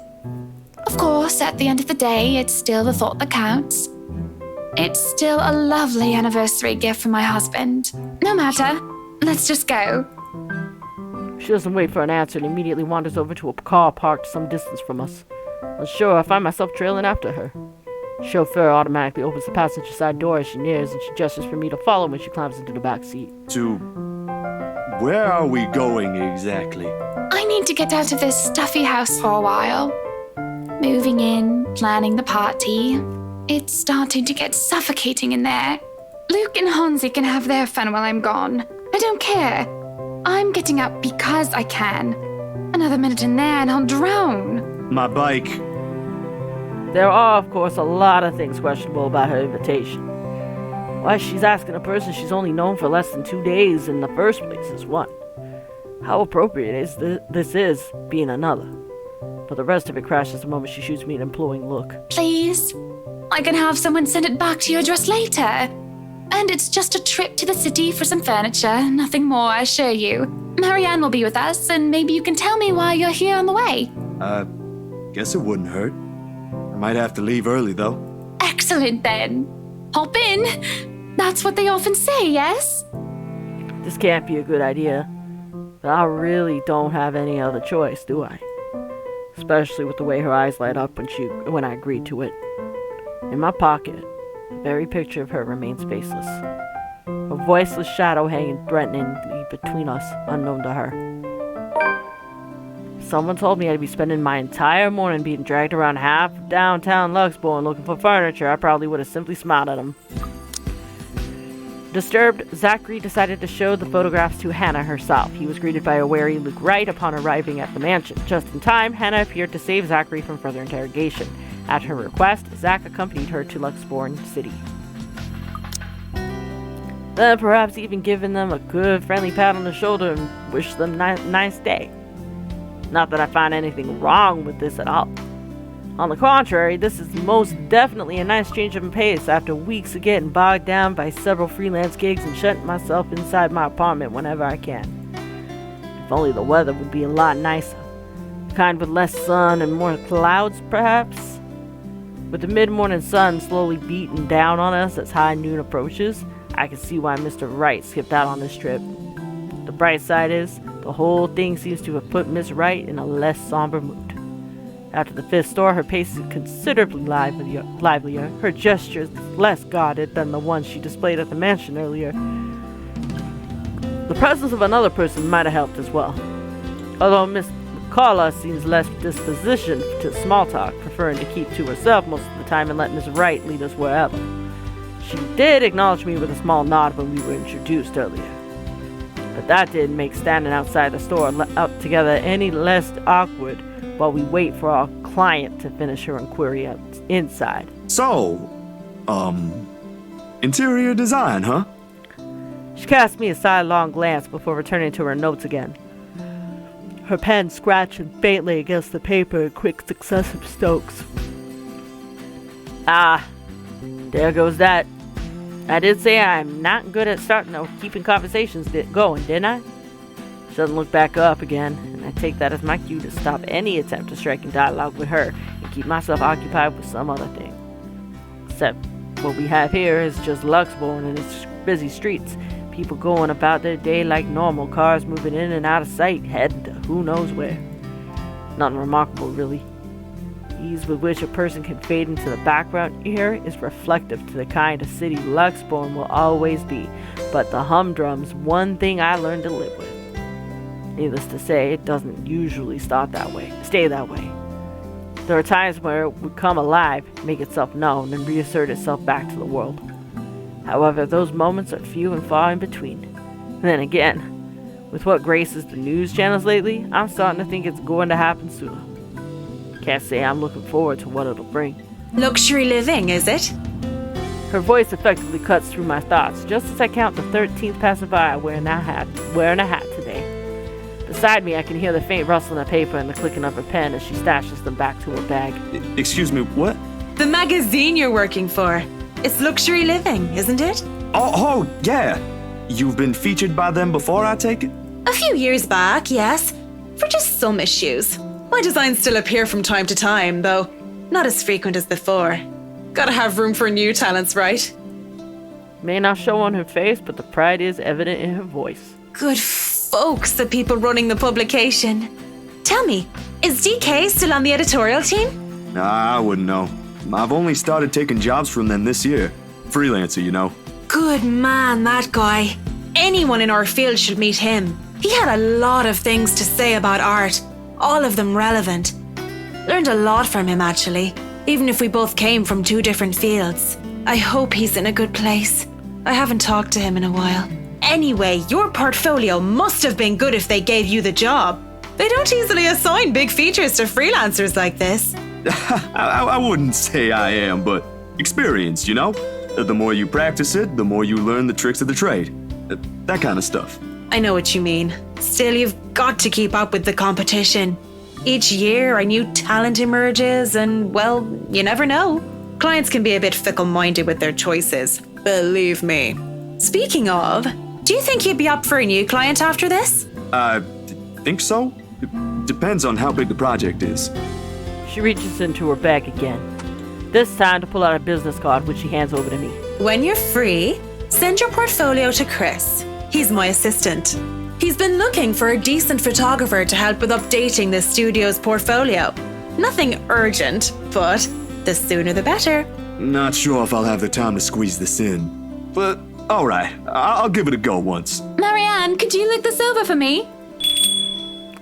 Of course, at the end of the day, it's still the thought that counts. It's still a lovely anniversary gift from my husband. No matter. Let's just go. She doesn't wait for an answer and immediately wanders over to a car parked some distance from us. Unsure, I find myself trailing after her. The chauffeur automatically opens the passenger side door as she nears, and she gestures for me to follow when she climbs into the back seat. To... where are we going exactly? I need to get out of this stuffy house for a while. Moving in, planning the party. It's starting to get suffocating in there. Luke and Hansi can have their fun while I'm gone. I don't care. I'm getting out because I can. Another minute in there and I'll drown. My bike. There are, of course, a lot of things questionable about her invitation. Why she's asking a person she's only known for less than 2 days in the first place is one. How appropriate is this is being another. But the rest of it crashes the moment she shoots me an imploring look. Please? I can have someone send it back to your address later. And it's just a trip to the city for some furniture, nothing more, I assure you. Marianne will be with us, and maybe you can tell me why you're here on the way. Guess it wouldn't hurt. I might have to leave early, though. Excellent, then. Hop in. That's what they often say, yes? This can't be a good idea. But I really don't have any other choice, do I? Especially with the way her eyes light up when I agreed to it. In my pocket, the very picture of her remains faceless. A voiceless shadow hanging threateningly between us, unknown to her. If someone told me I'd be spending my entire morning being dragged around half downtown Luxembourg looking for furniture, I probably would have simply smiled at him. Disturbed, Zachary decided to show the photographs to Hannah herself. He was greeted by a wary Luke Wright upon arriving at the mansion. Just in time, Hannah appeared to save Zachary from further interrogation. At her request, Zach accompanied her to Luxembourg City. Then perhaps even giving them a good friendly pat on the shoulder and wish them a nice day. Not that I find anything wrong with this at all. On the contrary, this is most definitely a nice change of pace after weeks of getting bogged down by several freelance gigs and shutting myself inside my apartment whenever I can. If only the weather would be a lot nicer. Kind with less sun and more clouds, perhaps? With the mid-morning sun slowly beating down on us as high noon approaches, I can see why Mr. Wright skipped out on this trip. The bright side is, the whole thing seems to have put Miss Wright in a less somber mood. After the fifth store, her pace is considerably livelier, her gestures less guarded than the ones she displayed at the mansion earlier. The presence of another person might have helped as well. Although Miss McCullough seems less dispositioned to small talk, preferring to keep to herself most of the time and let Miss Wright lead us wherever. She did acknowledge me with a small nod when we were introduced earlier. But that didn't make standing outside the store out together any less awkward while we wait for our client to finish her inquiry inside. So, interior design, huh? She cast me a sidelong glance before returning to her notes again. Her pen scratching faintly against the paper in quick successive strokes. Ah, there goes that. I did say I'm not good at starting or keeping conversations going, didn't I? She doesn't look back up again, and I take that as my cue to stop any attempt to strike in dialogue with her and keep myself occupied with some other thing. Except what we have here is just Luxembourg and its busy streets. People going about their day like normal, cars moving in and out of sight, heading to who knows where. Nothing remarkable, really. Ease with which a person can fade into the background here is reflective to the kind of city Luxembourg will always be, but the humdrum's one thing I learned to live with. Needless to say, it doesn't usually stay that way. There are times where it would come alive, make itself known, and reassert itself back to the world. However, those moments are few and far in between. Then again, With what graces the news channels lately, I'm starting to think it's going to happen sooner. Can't say I'm looking forward to what it'll bring. Luxury living, is it? Her voice effectively cuts through my thoughts just as I count the 13th passerby wearing a hat today. Beside me, I can hear the faint rustling of paper and the clicking of her pen as she stashes them back to her bag. Excuse me, what? The magazine you're working for. It's Luxury Living, isn't it? Oh, yeah. You've been featured by them before, I take it? A few years back, yes. For just some issues. My designs still appear from time to time, though not as frequent as before. Gotta have room for new talents, right? May not show on her face, but the pride is evident in her voice. Good folks, the people running the publication. Tell me, is DK still on the editorial team? Nah, I wouldn't know. I've only started taking jobs from them this year. Freelancer, you know. Good man, that guy. Anyone in our field should meet him. He had a lot of things to say about art, all of them relevant. Learned a lot from him, actually, even if we both came from two different fields. I hope he's in a good place. I haven't talked to him in a while. Anyway, your portfolio must have been good if they gave you the job. They don't easily assign big features to freelancers like this. I wouldn't say I am, but experienced, you know? The more you practice it, the more you learn the tricks of the trade. That kind of stuff. I know what you mean. Still, you've got to keep up with the competition. Each year, a new talent emerges, and, well, you never know. Clients can be a bit fickle-minded with their choices. Believe me. Speaking of, do you think you'd be up for a new client after this? Think so? Depends on how big the project is. She reaches into her bag again, this time to pull out a business card which she hands over to me. When you're free, send your portfolio to Chris. He's my assistant. He's been looking for a decent photographer to help with updating the studio's portfolio. Nothing urgent, but the sooner the better. Not sure if I'll have the time to squeeze this in. But, alright, I'll give it a go once. Marianne, could you look this over for me?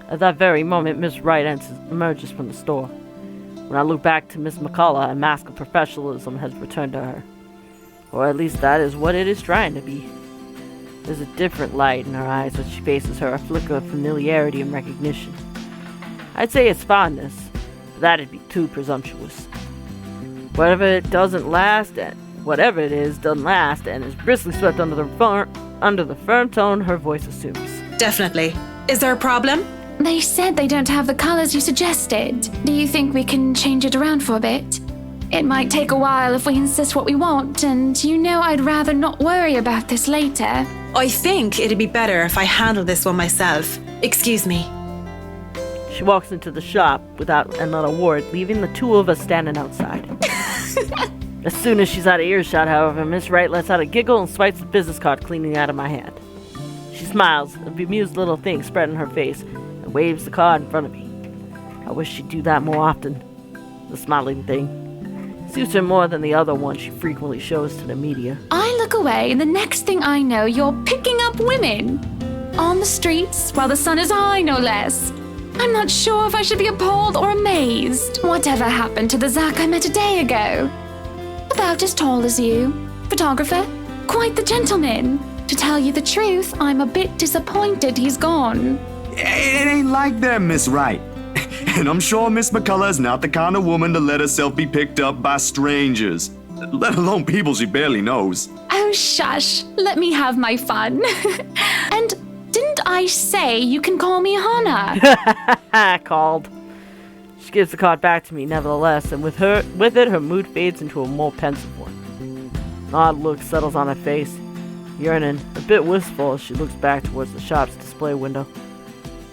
At that very moment, Miss Wright emerges from the store. When I look back to Miss McCullough, a mask of professionalism has returned to her. Or at least that is what it is trying to be. There's a different light in her eyes as she faces her, a flicker of familiarity and recognition. I'd say it's fondness, but that'd be too presumptuous. Whatever it is doesn't last and is briskly swept under the firm tone her voice assumes. Definitely. Is there a problem? They said they don't have the colors you suggested. Do you think we can change it around for a bit? It might take a while if we insist what we want, and you know I'd rather not worry about this later. I think it'd be better if I handle this one myself. Excuse me. She walks into the shop without another word, leaving the two of us standing outside. As soon as she's out of earshot, however, Miss Wright lets out a giggle and swipes the business card cleanly out of my hand. She smiles, a bemused little thing spread on her face, and waves the card in front of me. I wish she'd do that more often. The smiling thing suits her more than the other one she frequently shows to the media. I look away, and the next thing I know, you're picking up women. On the streets, while the sun is high, no less. I'm not sure if I should be appalled or amazed. Whatever happened to the Zach I met a day ago? About as tall as you. Photographer. Quite the gentleman. To tell you the truth, I'm a bit disappointed he's gone. It ain't like that, Miss Wright. And I'm sure Miss McCullough's not the kind of woman to let herself be picked up by strangers, let alone people she barely knows. Oh, shush. Let me have my fun. And didn't I say you can call me Hannah? Called. She gives the card back to me nevertheless, and with it her mood fades into a more pensive one. An odd look settles on her face, yearning, a bit wistful as she looks back towards the shop's display window.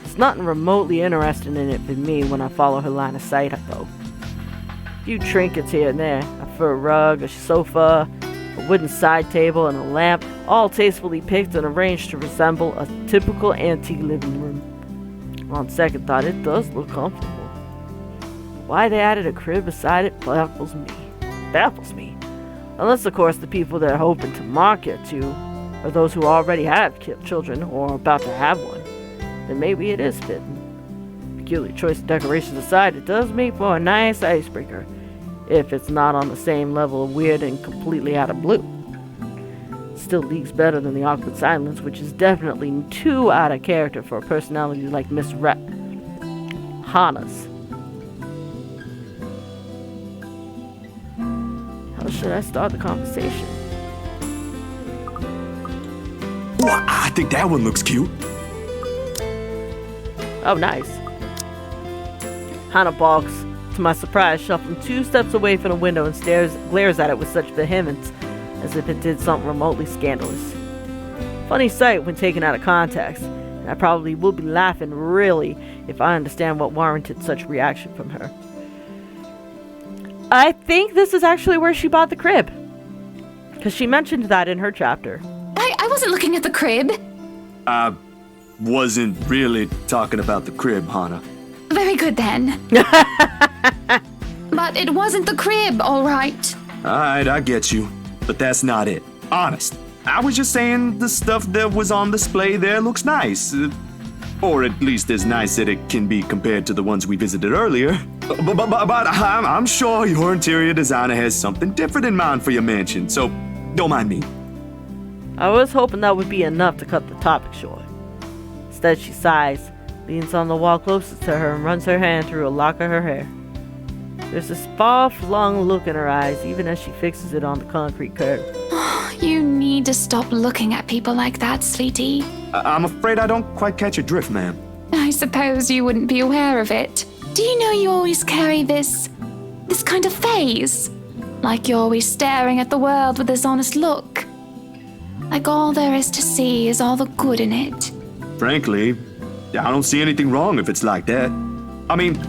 There's nothing remotely interesting in it for me when I follow her line of sight, though. A few trinkets here and there, a fur rug, a sofa, a wooden side table, and a lamp, all tastefully picked and arranged to resemble a typical antique living room. On second thought, it does look comfortable. Why they added a crib beside it baffles me. Unless, of course, the people they're hoping to market to are those who already have children or are about to have one. Then maybe it is fitting. Peculiar choice of decorations aside, it does make for a nice icebreaker, if it's not on the same level of weird and completely out of blue. still leaks better than the awkward silence, which is definitely too out of character for a personality like Miss Hana's. How should I start the conversation? Ooh, I think that one looks cute. Oh, nice. Hana balks. To my surprise, shuffling 2 steps away from the window and glares at it with such vehemence as if it did something remotely scandalous. Funny sight when taken out of context, and I probably will be laughing really if I understand what warranted such reaction from her. I think this is actually where she bought the crib, because she mentioned that in her chapter. I wasn't looking at the crib. I wasn't really talking about the crib, Hana. Very good then. But it wasn't the crib, all right. Alright, I get you. But that's not it. Honest. I was just saying the stuff that was on display there looks nice. Or at least as nice that it can be compared to the ones we visited earlier. But I'm sure your interior designer has something different in mind for your mansion, so don't mind me. I was hoping that would be enough to cut the topic short. Instead, she sighs, leans on the wall closest to her, and runs her hand through a lock of her hair. There's this far-flung look in her eyes, even as she fixes it on the concrete curb. You need to stop looking at people like that, sweetie. I'm afraid I don't quite catch your drift, ma'am. I suppose you wouldn't be aware of it. Do you know you always carry this kind of phase? Like you're always staring at the world with this honest look. Like all there is to see is all the good in it. Frankly, I don't see anything wrong if it's like that. I mean,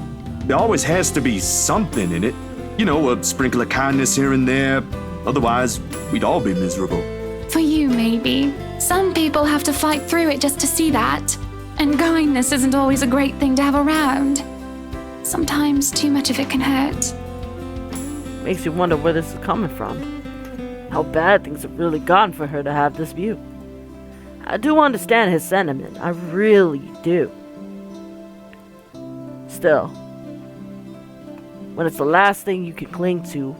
there always has to be something in it. You know, a sprinkle of kindness here and there. Otherwise, we'd all be miserable. For you, maybe. Some people have to fight through it just to see that. And kindness isn't always a great thing to have around. Sometimes too much of it can hurt. Makes you wonder where this is coming from. How bad things have really gotten for her to have this view. I do understand his sentiment. I really do. Still, when it's the last thing you can cling to,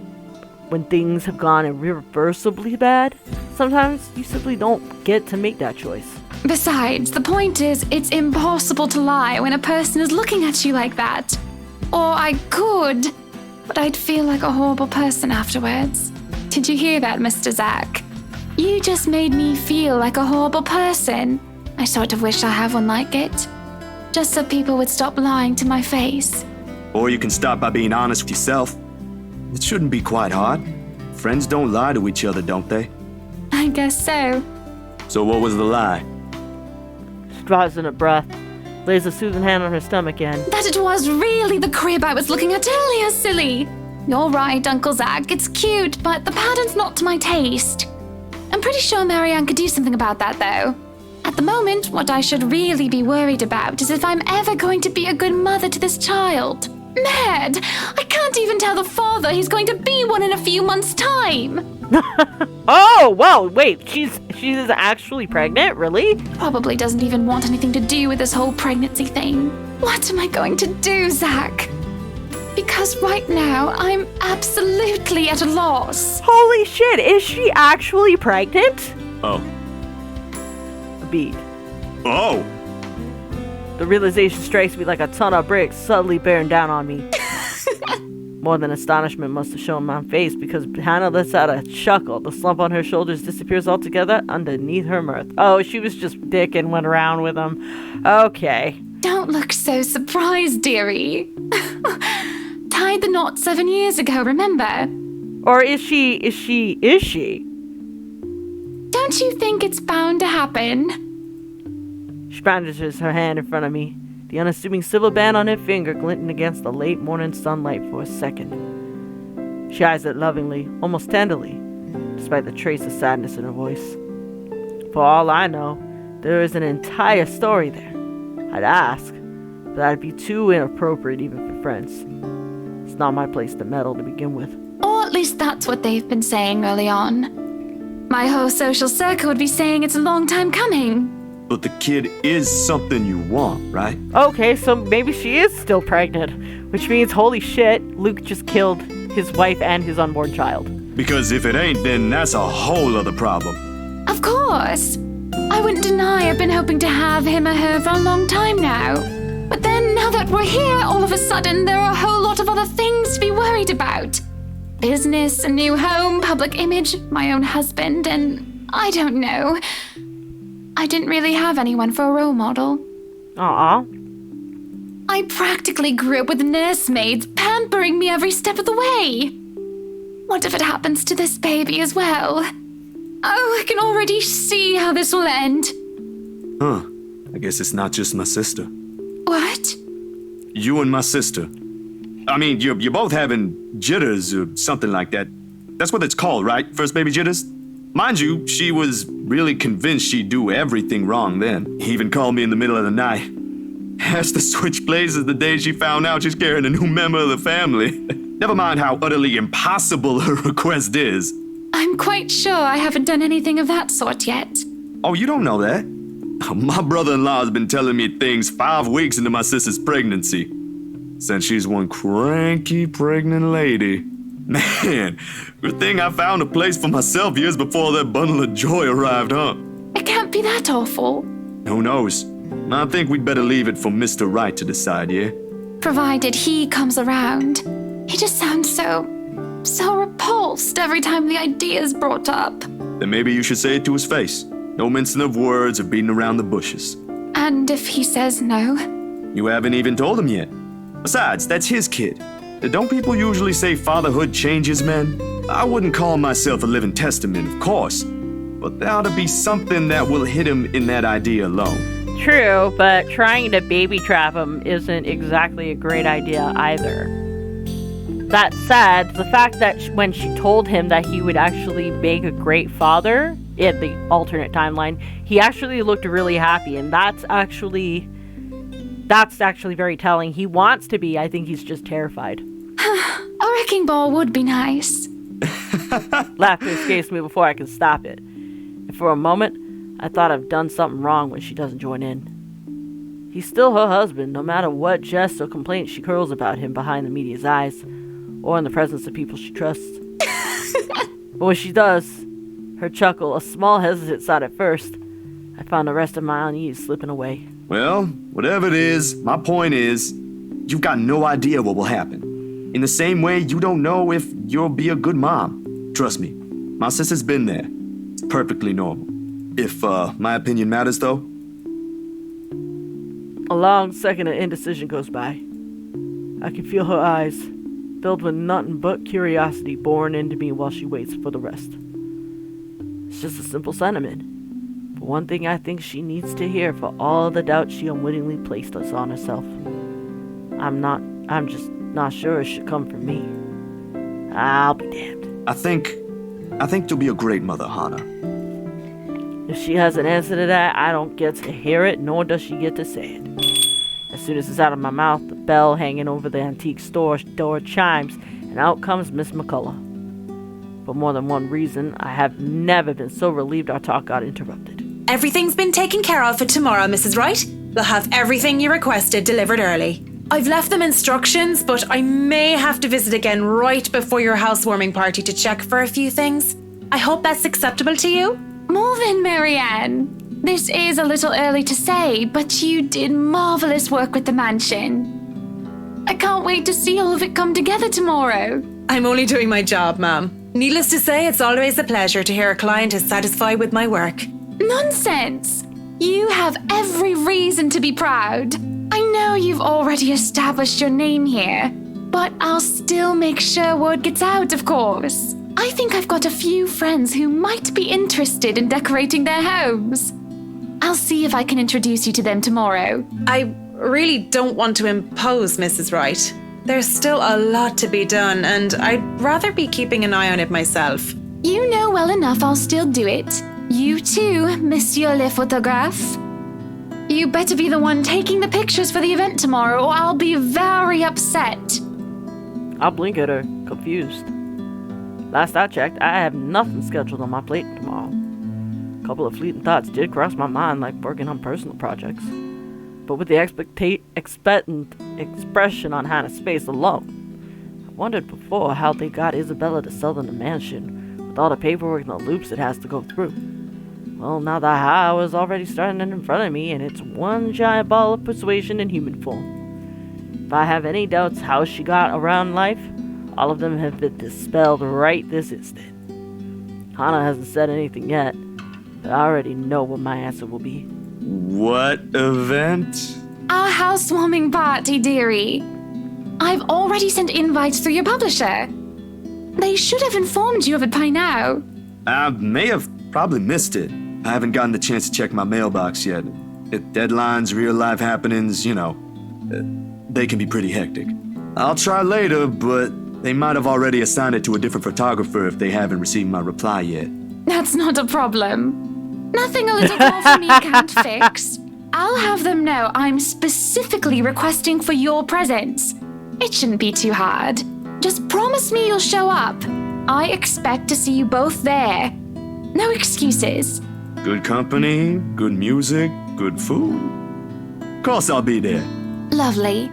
when things have gone irreversibly bad, sometimes you simply don't get to make that choice. Besides, the point is, it's impossible to lie when a person is looking at you like that. Or I could, but I'd feel like a horrible person afterwards. Did you hear that, Mr. Zach? You just made me feel like a horrible person. I sort of wish I had one like it. Just so people would stop lying to my face. Or you can start by being honest with yourself. It shouldn't be quite hard. Friends don't lie to each other, don't they? I guess so. So what was the lie? She draws in a breath, lays a soothing hand on her stomach again. That it was really the crib I was looking at earlier, silly. You're right, Uncle Zach. It's cute, but the pattern's not to my taste. I'm pretty sure Marianne could do something about that, though. At the moment, what I should really be worried about is if I'm ever going to be a good mother to this child. Mad! I can't even tell the father he's going to be one in a few months' time. Oh, well, wait, she's actually pregnant? Really? Probably doesn't even want anything to do with this whole pregnancy thing. What am I going to do, Zach? Because right now, I'm absolutely at a loss. Holy shit, is she actually pregnant? Oh. A beat. Oh! The realization strikes me like a ton of bricks suddenly bearing down on me. More than astonishment must have shown my face because Hannah lets out a chuckle. The slump on her shoulders disappears altogether underneath her mirth. Oh, she was just dick and went around with him. Okay. Don't look so surprised, dearie. Tied the knot 7 years ago, remember? Or is she? Don't you think it's bound to happen? She brandishes her hand in front of me, the unassuming silver band on her finger glinting against the late morning sunlight for a second. She eyes it lovingly, almost tenderly, despite the trace of sadness in her voice. For all I know, there is an entire story there. I'd ask, but that'd be too inappropriate even for friends. It's not my place to meddle to begin with. Or at least that's what they've been saying early on. My whole social circle would be saying it's a long time coming. But the kid is something you want, right? Okay, so maybe she is still pregnant, which means, holy shit, Luke just killed his wife and his unborn child. Because if it ain't, then that's a whole other problem. Of course. I wouldn't deny I've been hoping to have him or her for a long time now. But then, now that we're here, all of a sudden, there are a whole lot of other things to be worried about. Business, a new home, public image, my own husband, and I don't know. I didn't really have anyone for a role model. Aw. I practically grew up with nursemaids pampering me every step of the way. What if it happens to this baby as well? Oh, I can already see how this will end. Huh. I guess it's not just my sister. What? You and my sister. I mean, you're both having jitters or something like that. That's what it's called, right? First baby jitters? Mind you, she was really convinced she'd do everything wrong then. He even called me in the middle of the night. Has to switch places the day she found out she's carrying a new member of the family. Never mind how utterly impossible her request is. I'm quite sure I haven't done anything of that sort yet. Oh, you don't know that? My brother-in-law has been telling me things 5 weeks into my sister's pregnancy. Since she's one cranky pregnant lady. Man, good thing I found a place for myself years before that bundle of joy arrived, huh? It can't be that awful. Who knows? I think we'd better leave it for Mr. Right to decide, yeah? Provided he comes around. He just sounds so repulsed every time the idea is brought up. Then maybe you should say it to his face. No mincing of words or beating around the bushes. And if he says no? You haven't even told him yet. Besides, that's his kid. Don't people usually say fatherhood changes men? I wouldn't call myself a living testament, of course. But there ought to be something that will hit him in that idea alone. True, but trying to baby trap him isn't exactly a great idea either. That said, the fact that when she told him that he would actually make a great father in the alternate timeline, he actually looked really happy, and that's actually very telling. He wants to be. I think he's just terrified. A wrecking ball would be nice. Laughter escapes me before I can stop it. And for a moment, I thought I've done something wrong when she doesn't join in. He's still her husband, no matter what jest or complaint she curls about him behind the media's eyes, or in the presence of people she trusts. But when she does, her chuckle, a small hesitant side at first, I found the rest of my unease slipping away. Well, whatever it is, my point is, you've got no idea what will happen. In the same way, you don't know if you'll be a good mom. Trust me, my sister's been there. It's perfectly normal. If, my opinion matters, though. A long second of indecision goes by. I can feel her eyes, filled with nothing but curiosity, boring into me while she waits for the rest. It's just a simple sentiment, but one thing I think she needs to hear for all the doubt she unwittingly placed us on herself. I'm just not sure it should come from me. I'll be damned. I think you'll be a great mother, Hannah. If she has an answer to that, I don't get to hear it, nor does she get to say it. As soon as it's out of my mouth, the bell hanging over the antique store door chimes, and out comes Miss McCullough. For more than one reason, I have never been so relieved our talk got interrupted. Everything's been taken care of for tomorrow, Mrs. Wright. We'll have everything you requested delivered early. I've left them instructions, but I may have to visit again right before your housewarming party to check for a few things. I hope that's acceptable to you. More than Marianne. This is a little early to say, but you did marvelous work with the mansion. I can't wait to see all of it come together tomorrow. I'm only doing my job, ma'am. Needless to say, it's always a pleasure to hear a client is satisfied with my work. Nonsense! You have every reason to be proud. I know you've already established your name here, but I'll still make sure word gets out, of course. I think I've got a few friends who might be interested in decorating their homes. I'll see if I can introduce you to them tomorrow. I really don't want to impose, Mrs. Wright. There's still a lot to be done, and I'd rather be keeping an eye on it myself. You know well enough I'll still do it. You too, Monsieur le Photographe. You better be the one taking the pictures for the event tomorrow, or I'll be very upset. I'll blink at her, confused. Last I checked, I have nothing scheduled on my plate tomorrow. A couple of fleeting thoughts did cross my mind, like working on personal projects. But with the expectant expression on Hannah's face alone, I wondered before how they got Isabella to sell them the mansion, with all the paperwork and the loops it has to go through. Well, now the how is already starting in front of me, and it's one giant ball of persuasion in human form. If I have any doubts how she got around life, all of them have been dispelled right this instant. Hana hasn't said anything yet, but I already know what my answer will be. What event? Our housewarming party, dearie. I've already sent invites through your publisher. They should have informed you of it by now. I may have probably missed it. I haven't gotten the chance to check my mailbox yet. Deadlines, real-life happenings, they can be pretty hectic. I'll try later, but they might have already assigned it to a different photographer if they haven't received my reply yet. That's not a problem. Nothing a little call from me can't fix. I'll have them know I'm specifically requesting for your presence. It shouldn't be too hard. Just promise me you'll show up. I expect to see you both there. No excuses. Good company, good music, good food. Of course I'll be there. Lovely.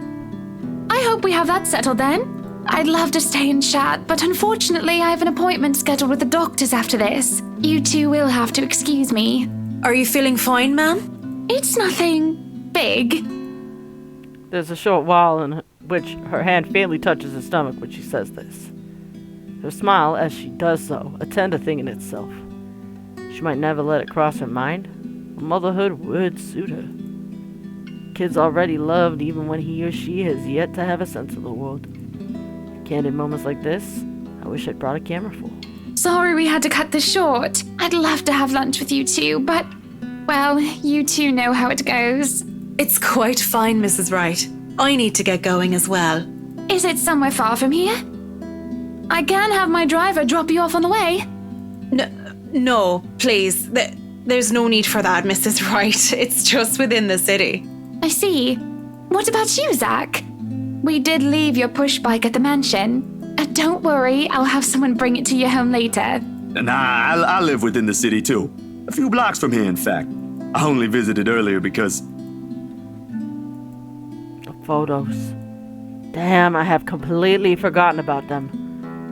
I hope we have that settled then. I'd love to stay and chat, but unfortunately I have an appointment scheduled with the doctors after this. You two will have to excuse me. Are you feeling fine, ma'am? It's nothing big. There's a short while in which her hand faintly touches his stomach when she says this. Her smile, as she does so, a tender thing in itself. She might never let it cross her mind. Motherhood would suit her. Kid's already loved even when he or she has yet to have a sense of the world. Candid moments like this, I wish I'd brought a camera full. Sorry we had to cut this short. I'd love to have lunch with you two, but, well, you two know how it goes. It's quite fine, Mrs. Wright. I need to get going as well. Is it somewhere far from here? I can have my driver drop you off on the way. No, please. There's no need for that, Mrs. Wright. It's just within the city. I see. What about you, Zach? We did leave your push bike at the mansion. Don't worry, I'll have someone bring it to your home later. Nah, I live within the city too. A few blocks from here, in fact. I only visited earlier because... The photos. Damn, I have completely forgotten about them.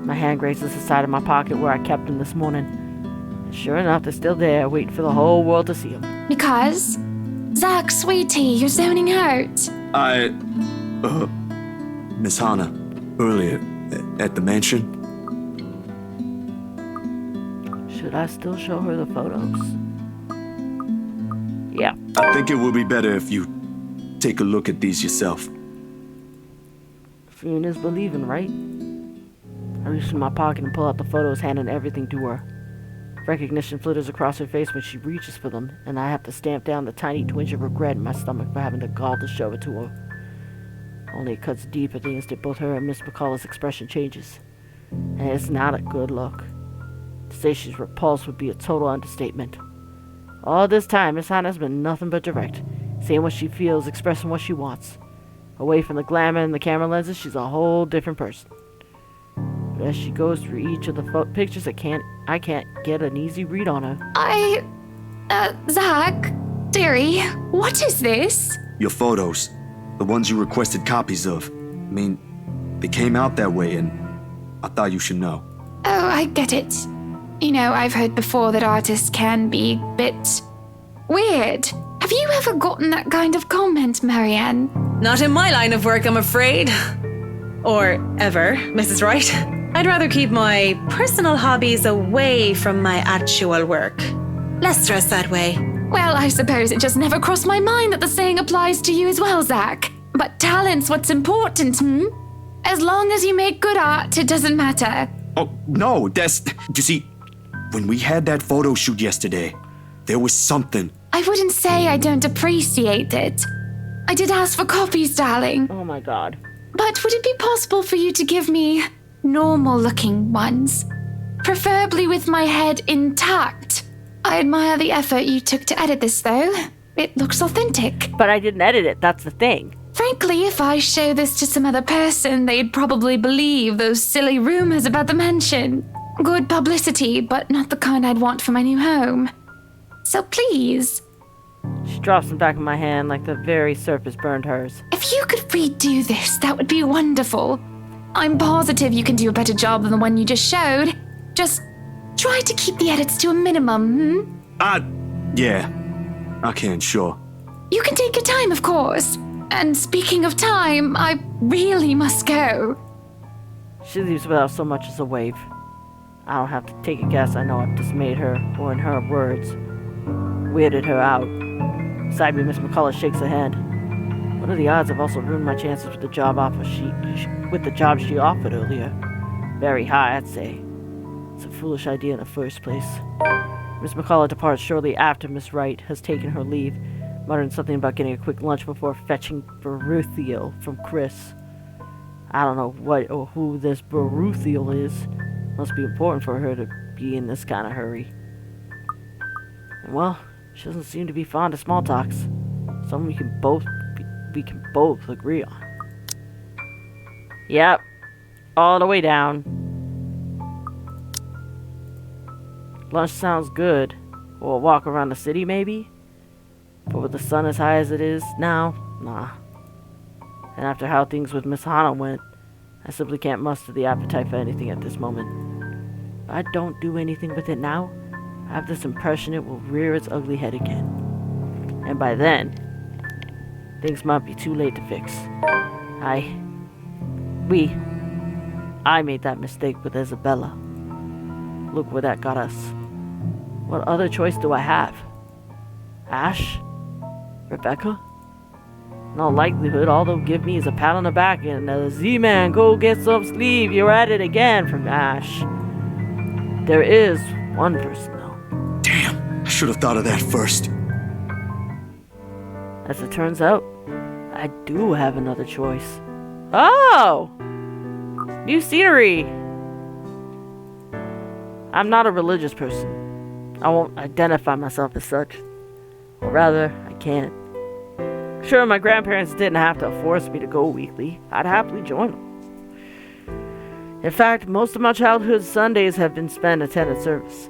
My hand grazes the side of my pocket where I kept them this morning. Sure enough, they're still there, waiting for the whole world to see them. Because? Zach, sweetie, you're zoning out. Miss Hana, earlier, at the mansion. Should I still show her the photos? Yeah. I think it would be better if you take a look at these yourself. Seeing is believing, right? I reach in my pocket and pull out the photos, handing everything to her. Recognition flitters across her face when she reaches for them, and I have to stamp down the tiny twinge of regret in my stomach for having the gall to show it to her. Only it cuts deep at the instant both her and Miss McCullough's expression changes. And it's not a good look. To say she's repulsed would be a total understatement. All this time, Miss Hannah's been nothing but direct, saying what she feels, expressing what she wants. Away from the glamour and the camera lenses, she's a whole different person. But as she goes through each of the pictures, I can't get an easy read on her. Zach, dearie, what is this? Your photos. The ones you requested copies of. I mean, they came out that way, and I thought you should know. Oh, I get it. You know, I've heard before that artists can be a bit weird. Have you ever gotten that kind of comment, Marianne? Not in my line of work, I'm afraid. Or ever, Mrs. Wright. I'd rather keep my personal hobbies away from my actual work. Less stress that way. Well, I suppose it just never crossed my mind that the saying applies to you as well, Zach. But talent's what's important, As long as you make good art, it doesn't matter. Oh, no, you see, when we had that photo shoot yesterday, there was something. I wouldn't say I don't appreciate it. I did ask for copies, darling. Oh my god. But would it be possible for you to give me normal-looking ones? Preferably with my head intact. I admire the effort you took to edit this, though. It looks authentic. But I didn't edit it, that's the thing. Frankly, if I show this to some other person, they'd probably believe those silly rumors about the mansion. Good publicity, but not the kind I'd want for my new home. So please. She drops them back in my hand like the very surface burned hers. If you could redo this, that would be wonderful. I'm positive you can do a better job than the one you just showed. Just try to keep the edits to a minimum, Yeah, I can, sure. You can take your time, of course. And speaking of time, I really must go. She leaves without so much as a wave. I don't have to take a guess. I know I've dismayed her, or in her words, weirded her out. Beside me, Miss McCullough shakes her hand. What are the odds I've also ruined my chances with the job she offered earlier? Very high, I'd say. It's a foolish idea in the first place. Miss McCullough departs shortly after Miss Wright has taken her leave, muttering something about getting a quick lunch before fetching Baruthiel from Chris. I don't know what or who this Baruthiel is. Must be important for her to be in this kind of hurry. And well, she doesn't seem to be fond of small talks. Something we can both agree on. Yep, all the way down. Lunch sounds good. Or a walk around the city, maybe? But with the sun as high as it is now, nah. And after how things with Miss Hana went, I simply can't muster the appetite for anything at this moment. If I don't do anything with it now, I have this impression it will rear its ugly head again. And by then, things might be too late to fix. I made that mistake with Isabella. Look where that got us. What other choice do I have? Ash? Rebecca? In all likelihood, all they'll give me is a pat on the back and a Z-Man, go get some sleep, you're at it again from Ash. There is one person, though. Damn, I should have thought of that first. As it turns out, I do have another choice. Oh! New scenery! I'm not a religious person. I won't identify myself as such. Or rather, I can't. Sure, my grandparents didn't have to force me to go weekly. I'd happily join them. In fact, most of my childhood Sundays have been spent attending service.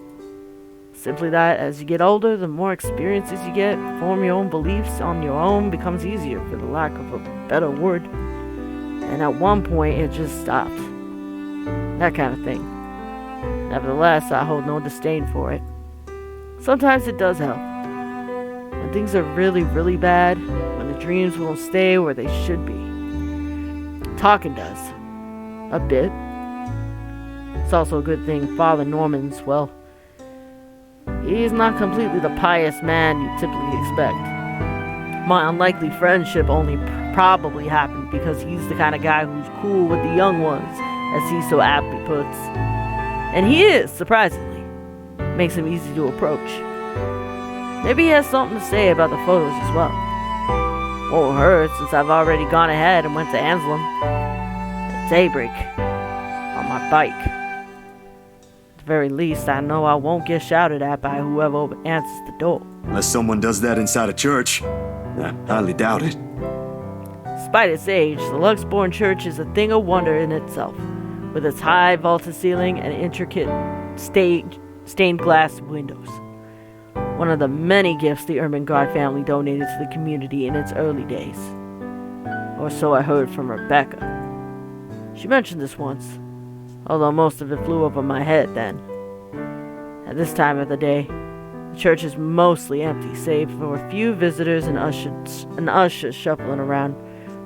Simply that, as you get older, the more experiences you get, form your own beliefs on your own becomes easier, for the lack of a better word. And at one point, it just stopped. That kind of thing. Nevertheless, I hold no disdain for it. Sometimes it does help. When things are really, really bad, when the dreams won't stay where they should be. Talking does. A bit. It's also a good thing Father Norman's, well, he's not completely the pious man you typically expect. My unlikely friendship only probably happened because he's the kind of guy who's cool with the young ones, as he so aptly puts. And he is, surprisingly. Makes him easy to approach. Maybe he has something to say about the photos as well. Won't hurt, since I've already gone ahead and went to Anselm at daybreak on my bike. At the very least, I know I won't get shouted at by whoever answers the door. Unless someone does that inside a church. I highly doubt it. Despite its age, the Luxborn Church is a thing of wonder in itself, with its high vaulted ceiling and intricate stained glass windows. One of the many gifts the Ermengarde family donated to the community in its early days. Or so I heard from Rebecca. She mentioned this once, although most of it flew over my head then. At this time of the day, the church is mostly empty, save for a few visitors and ushers shuffling around,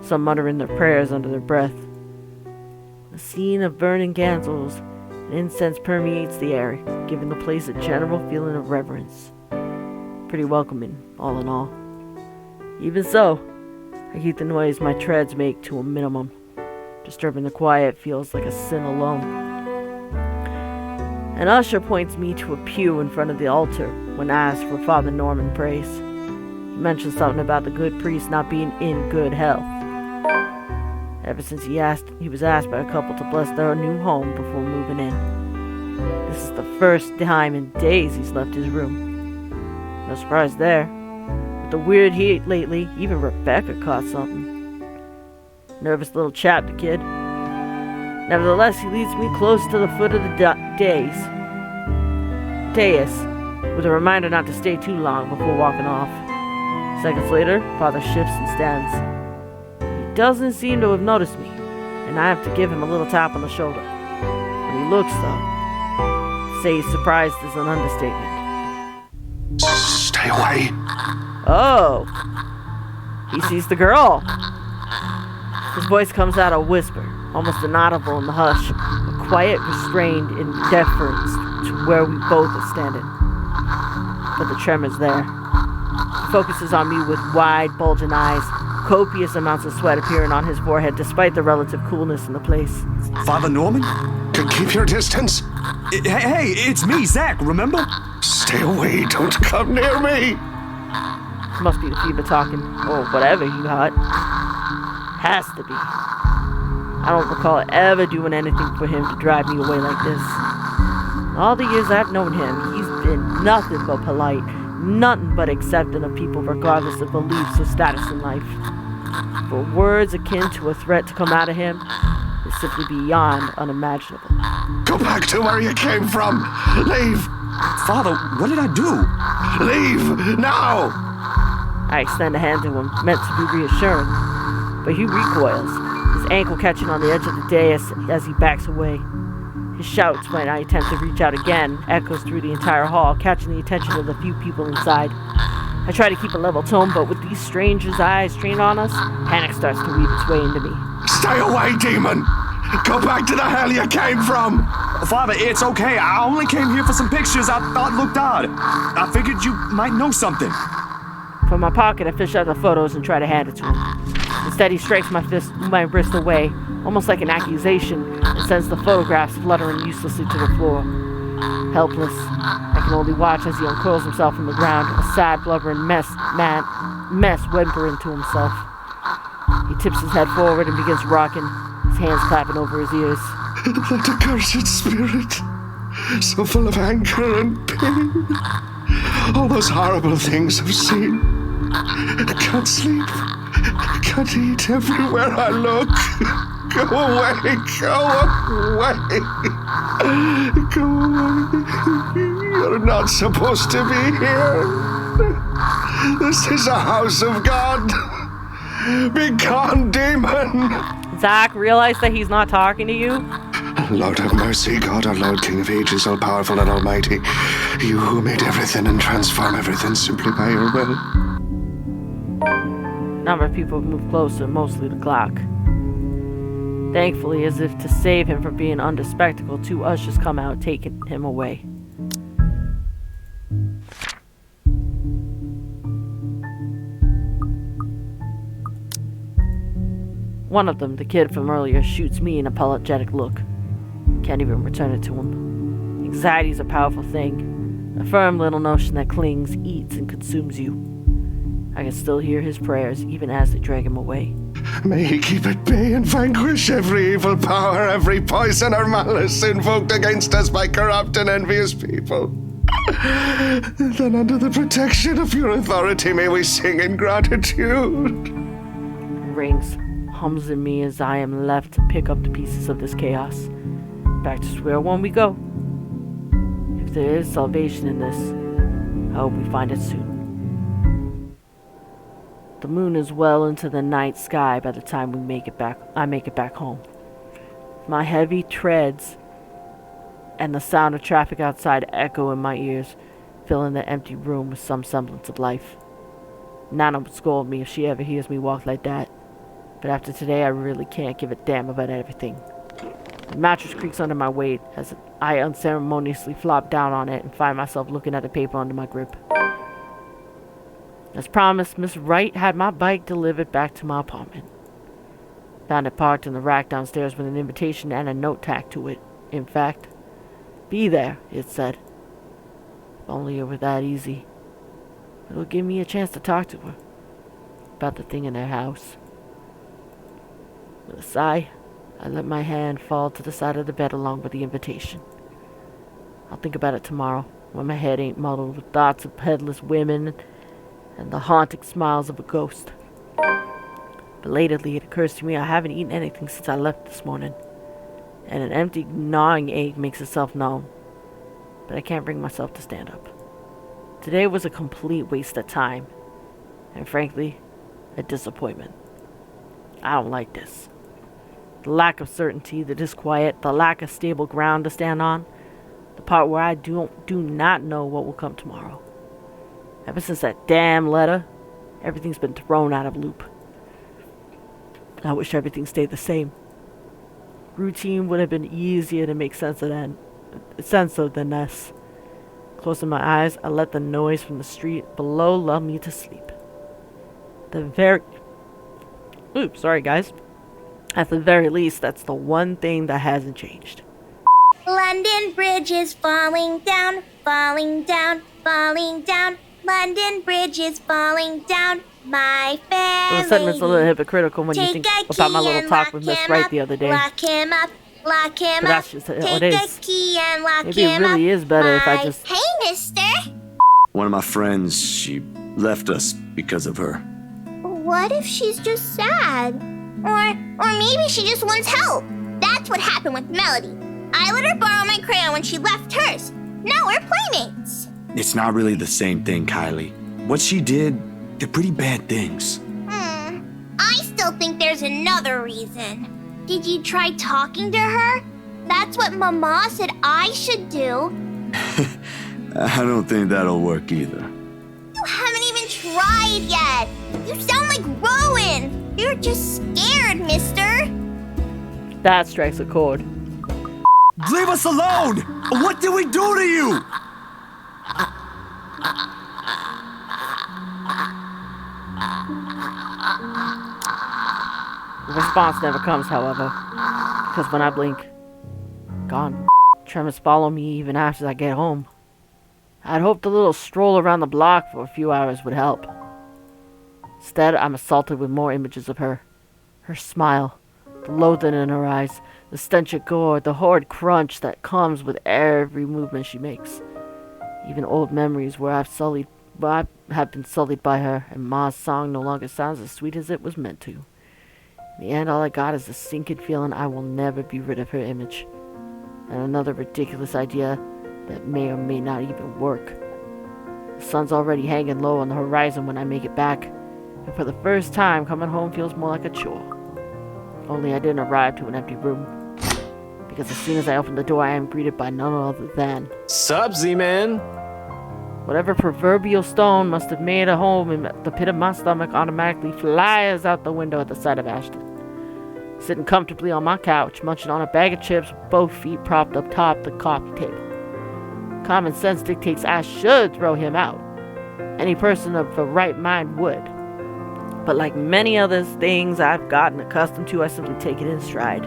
some muttering their prayers under their breath. A scene of burning candles and incense permeates the air, giving the place a general feeling of reverence. Pretty welcoming, all in all. Even so, I keep the noise my treads make to a minimum. Disturbing the quiet feels like a sin alone. An usher points me to a pew in front of the altar when asked where Father Norman prays. He mentions something about the good priest not being in good health. Ever since he was asked by a couple to bless their new home before moving in. This is the first time in days he's left his room. No surprise there. With the weird heat lately, even Rebecca caught something. Nervous little chap, the kid. Nevertheless, he leads me close to the foot of the dais, with a reminder not to stay too long before walking off. Seconds later, Father shifts and stands. He doesn't seem to have noticed me, and I have to give him a little tap on the shoulder. When he looks, though, to say he's surprised is an understatement. Stay Stay away. Oh. He sees the girl. His voice comes out a whisper, almost inaudible in the hush, but quiet, restrained in deference to where we both are standing. But the tremor's there. He focuses on me with wide, bulging eyes, copious amounts of sweat appearing on his forehead despite the relative coolness in the place. Father Norman? Keep your distance. Hey, it's me, Zach, remember? Stay away. Don't come near me. Must be the fever talking, or whatever you got. Has to be. I don't recall ever doing anything for him to drive me away like this. All the years I've known him, he's been nothing but polite, nothing but accepting of people regardless of beliefs or status in life. For words akin to a threat to come out of him is simply beyond unimaginable. Go back to where you came from. Leave. Father, what did I do? Leave now. I extend a hand to him, meant to be reassuring, but he recoils, his ankle catching on the edge of the dais as he backs away. His shouts, when I attempt to reach out again, echoes through the entire hall, catching the attention of the few people inside. I try to keep a level tone, but with these strangers' eyes trained on us, panic starts to weave its way into me. Stay away, demon. Go back to the hell you came from. Father, it's okay. I only came here for some pictures I thought looked odd. I figured you might know something. From my pocket, I fish out the photos and try to hand it to him. Instead, he strikes my wrist away, almost like an accusation, and sends the photographs fluttering uselessly to the floor. Helpless, I can only watch as he uncurls himself from the ground, a sad, blubbering mess whimpering to himself. He tips his head forward and begins rocking, his hands clapping over his ears. That accursed spirit, so full of anger and pain. All those horrible things I've seen. I can't sleep. I can't eat everywhere I look. Go away. Go away. Go away. You're not supposed to be here. This is a house of God. Be gone, demon. Zach, realize that he's not talking to you? Lord have mercy, God, our Lord, King of ages, all-powerful and almighty. You who made everything and transform everything simply by your will. A number of people have moved closer, mostly the clock. Thankfully, as if to save him from being under spectacle, two ushers come out, taking him away. One of them, the kid from earlier, shoots me an apologetic look. Can't even return it to him. Anxiety is a powerful thing, a firm little notion that clings, eats, and consumes you. I can still hear his prayers even as they drag him away. May he keep at bay and vanquish every evil power, every poison or malice invoked against us by corrupt and envious people. Then under the protection of your authority may we sing in gratitude. Rings, hums in me as I am left to pick up the pieces of this chaos. Back to square one we go. If there is salvation in this, I hope we find it soon. The moon is well into the night sky by the time I make it back home. My heavy treads and the sound of traffic outside echo in my ears, filling the empty room with some semblance of life. Nana would scold me if she ever hears me walk like that, but after today I really can't give a damn about everything. The mattress creaks under my weight as I unceremoniously flop down on it and find myself looking at the paper under my grip. As promised, Miss Wright had my bike delivered back to my apartment. Found it parked in the rack downstairs with an invitation and a note tacked to it. In fact, be there, it said. If only it were that easy. It'll give me a chance to talk to her about the thing in her house. With a sigh, I let my hand fall to the side of the bed along with the invitation. I'll think about it tomorrow, when my head ain't muddled with thoughts of headless women and the haunting smiles of a ghost. Belatedly, it occurs to me I haven't eaten anything since I left this morning, and an empty, gnawing ache makes itself known, but I can't bring myself to stand up. Today was a complete waste of time, and frankly, a disappointment. I don't like this. The lack of certainty, the disquiet, the lack of stable ground to stand on, the part where I do not know what will come tomorrow. Ever since that damn letter, everything's been thrown out of loop. I wish everything stayed the same. Routine would have been easier to make sense of than this. Closing my eyes, I let the noise from the street below lull me to sleep. Sorry guys. At the very least, that's the one thing that hasn't changed. London Bridge is falling down, falling down, falling down. London Bridge is falling down. My family. The sentiment's a little hypocritical when you think about my little talk with Miss Wright the other day. Lock him up, lock him But that's up. just how Take it is. the key and lock Maybe it him really up. is better if I just... Hey, mister. One of my friends, she left us because of her. What if she's just sad? Or maybe she just wants help. That's what happened with Melody. I let her borrow my crayon when she left hers. Now we're playmates. It's not really the same thing, Kylie. What she did, they're pretty bad things. I still think there's another reason. Did you try talking to her? That's what Mama said I should do. I don't think that'll work either. You haven't even tried yet. You sound like Rowan. You're just scared, mister. That strikes a chord. Leave us alone! What did we do to you? The response never comes, however, because when I blink, gone. Tremors follow me even after I get home. I'd hoped a little stroll around the block for a few hours would help. Instead, I'm assaulted with more images of her. Her smile, the loathing in her eyes, the stench of gore, the horrid crunch that comes with every movement she makes. Even old memories where I have been sullied by her, and Ma's song no longer sounds as sweet as it was meant to. In the end, all I got is a sinking feeling I will never be rid of her image. And another ridiculous idea that may or may not even work. The sun's already hanging low on the horizon when I make it back, and for the first time, coming home feels more like a chore. Only I didn't arrive to an empty room, because as soon as I open the door, I am greeted by none other than... Sup, Z-Man? Whatever proverbial stone must have made a home in the pit of my stomach automatically flies out the window at the sight of Ashton. Sitting comfortably on my couch, munching on a bag of chips with both feet propped up top the coffee table. Common sense dictates I should throw him out. Any person of the right mind would. But like many other things I've gotten accustomed to, I simply take it in stride.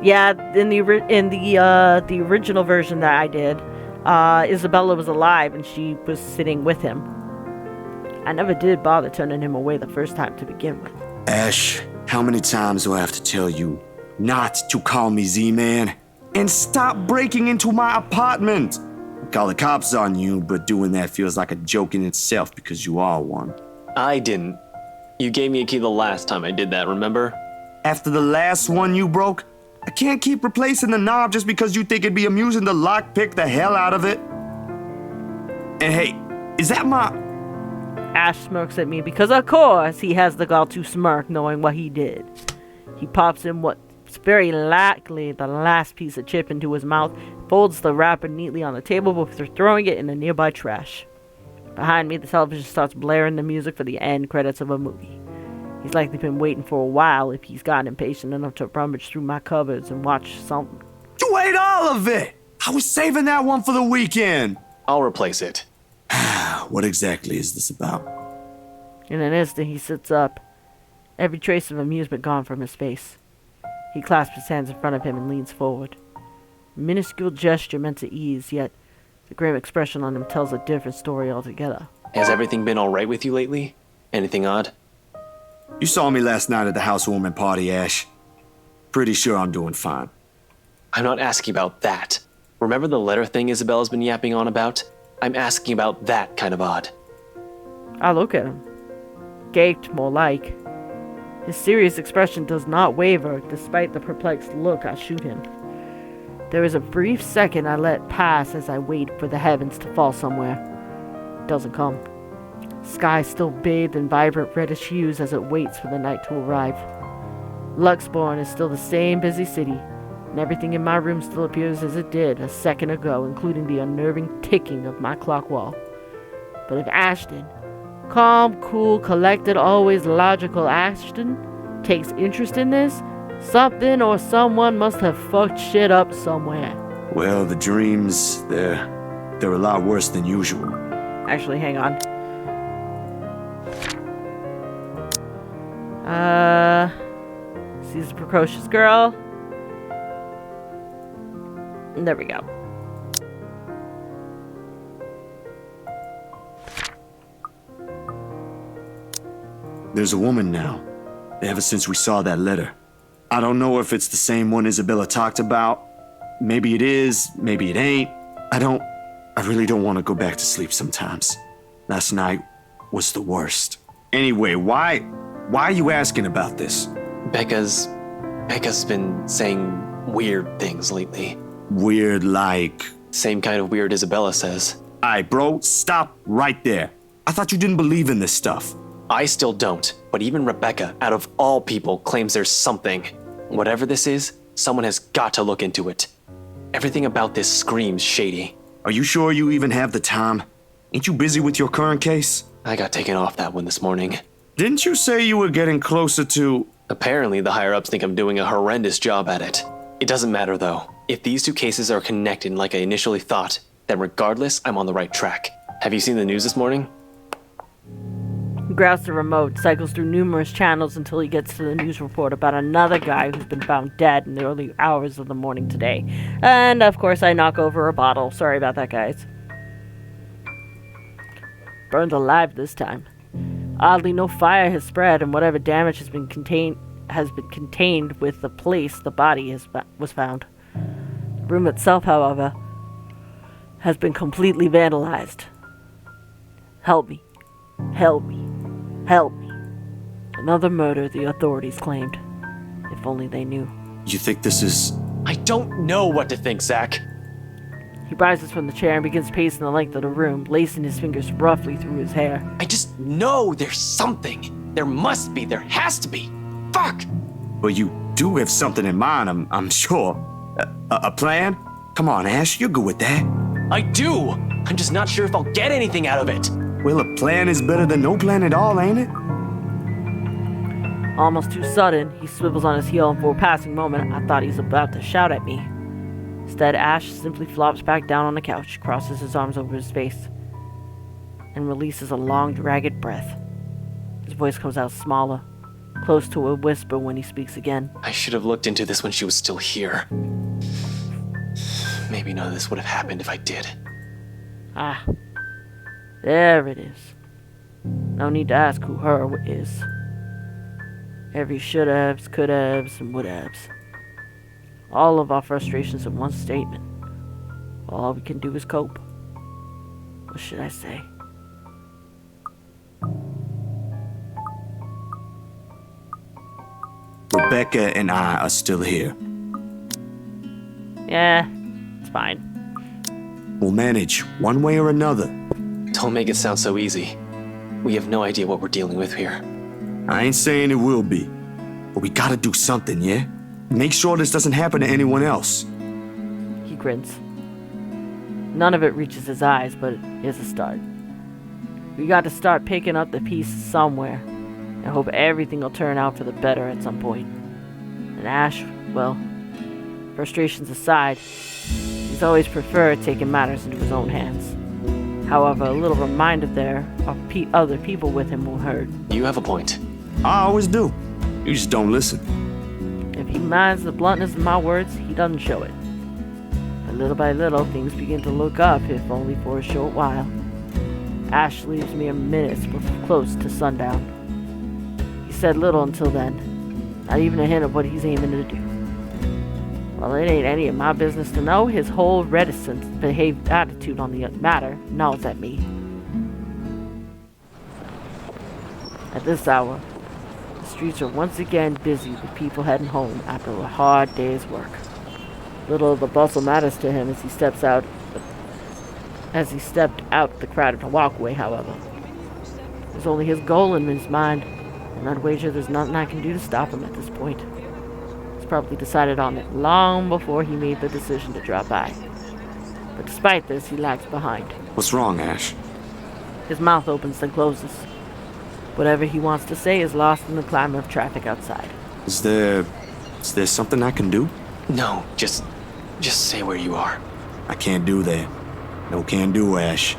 Yeah, in the original version that I did, Isabella was alive and she was sitting with him. I never did bother turning him away the first time to begin with. Ash, how many times do I have to tell you not to call me Z-Man? And stop breaking into my apartment! Call the cops on you, but doing that feels like a joke in itself because you are one. I didn't. You gave me a key the last time I did that, remember? After the last one you broke, I can't keep replacing the knob just because you think it'd be amusing to lockpick the hell out of it. And hey, is that my... Ash smirks at me because, of course, he has the gall to smirk knowing what he did. He pops in what's very likely the last piece of chip into his mouth, folds the wrapper neatly on the table before throwing it in the nearby trash. Behind me, the television starts blaring the music for the end credits of a movie. He's likely been waiting for a while if he's gotten impatient enough to rummage through my cupboards and watch something. You ate all of it! I was saving that one for the weekend! I'll replace it. What exactly is this about? In an instant, he sits up, every trace of amusement gone from his face. He clasps his hands in front of him and leans forward. A minuscule gesture meant to ease, yet the grim expression on him tells a different story altogether. Has everything been alright with you lately? Anything odd? You saw me last night at the housewarming party, Ash. Pretty sure I'm doing fine. I'm not asking about that. Remember the letter thing Isabella's been yapping on about? I'm asking about that kind of odd. I look at him. Gaped, more like. His serious expression does not waver, despite the perplexed look I shoot him. There is a brief second I let pass as I wait for the heavens to fall somewhere. It doesn't come. Sky still bathed in vibrant reddish hues as it waits for the night to arrive. Luxborn is still the same busy city, and everything in my room still appears as it did a second ago, including the unnerving ticking of my clock wall. But if Ashton, calm, cool, collected, always logical Ashton, takes interest in this, something or someone must have fucked shit up somewhere. Well, the dreams, they're a lot worse than usual. Actually, hang on. Sees a precocious girl. There we go. There's a woman now, ever since we saw that letter. I don't know if it's the same one Isabella talked about. Maybe it is, maybe it ain't. I really don't want to go back to sleep sometimes. Last night was the worst. Anyway, why are you asking about this? Becca's been saying weird things lately. Weird like? Same kind of weird Isabella says. Aight, bro, stop right there. I thought you didn't believe in this stuff. I still don't, but even Rebecca, out of all people, claims there's something. Whatever this is, someone has got to look into it. Everything about this screams shady. Are you sure you even have the time? Ain't you busy with your current case? I got taken off that one this morning. Didn't you say you were getting closer to... Apparently, the higher-ups think I'm doing a horrendous job at it. It doesn't matter, though. If these two cases are connected like I initially thought, then regardless, I'm on the right track. Have you seen the news this morning? He grabs the remote, cycles through numerous channels until he gets to the news report about another guy who's been found dead in the early hours of the morning today. And, of course, I knock over a bottle. Sorry about that, guys. Burned alive this time. Oddly, no fire has spread, and whatever damage has been contained with the place the body was found. The room itself, however, has been completely vandalized. Help me. Help me. Help me. Another murder, the authorities claimed. If only they knew. You think this is... I don't know what to think, Zach. He rises from the chair and begins pacing the length of the room, lacing his fingers roughly through his hair. I just know there's something. There must be. There has to be. Fuck! Well, you do have something in mind, I'm sure. A plan? Come on, Ash, you're good with that. I do! I'm just not sure if I'll get anything out of it. Well, a plan is better than no plan at all, ain't it? Almost too sudden, he swivels on his heel, and for a passing moment, I thought he was about to shout at me. Instead, Ash simply flops back down on the couch, crosses his arms over his face, and releases a long, ragged breath. His voice comes out smaller, close to a whisper when he speaks again. I should have looked into this when she was still here. Maybe none of this would have happened if I did. Ah. There it is. No need to ask who her is. Every should-haves, could-haves, and would-haves. All of our frustrations in one statement. All we can do is cope. What should I say? Rebecca and I are still here. Yeah, it's fine. We'll manage, one way or another. Don't make it sound so easy. We have no idea what we're dealing with here. I ain't saying it will be, but we gotta do something, yeah? Make sure this doesn't happen to anyone else. He grins. None of it reaches his eyes, but it's a start. We got to start picking up the pieces somewhere, and hope everything will turn out for the better at some point. And Ash, well, frustrations aside, he's always preferred taking matters into his own hands. However, a little reminder there of other people with him will hurt. You have a point. I always do. You just don't listen. If he minds the bluntness of my words, he doesn't show it. But little by little, things begin to look up, if only for a short while. Ash leaves mere minutes before close to sundown. He said little until then, not even a hint of what he's aiming to do. Well, it ain't any of my business to know. His whole reticent, behaved attitude on the matter gnaws at me. At this hour, the streets are once again busy with people heading home after a hard day's work. Little of the bustle matters to him as he stepped out the crowded walkway, however. There's only his goal in his mind, and I'd wager there's nothing I can do to stop him at this point. He's probably decided on it long before he made the decision to drop by. But despite this, he lags behind. What's wrong, Ash? His mouth opens then closes. Whatever he wants to say is lost in the clamor of traffic outside. Is there something I can do? No, just say where you are. I can't do that. No can do, Ash.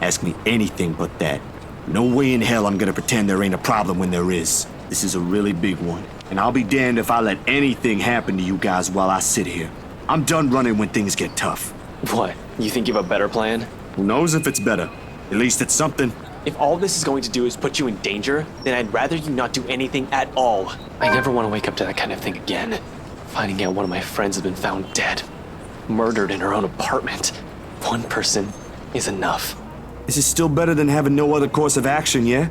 Ask me anything but that. No way in hell I'm gonna pretend there ain't a problem when there is. This is a really big one. And I'll be damned if I let anything happen to you guys while I sit here. I'm done running when things get tough. What? You think you have a better plan? Who knows if it's better? At least it's something. If all this is going to do is put you in danger, then I'd rather you not do anything at all. I never want to wake up to that kind of thing again. Finding out one of my friends has been found dead. Murdered in her own apartment. One person is enough. This is still better than having no other course of action, yeah?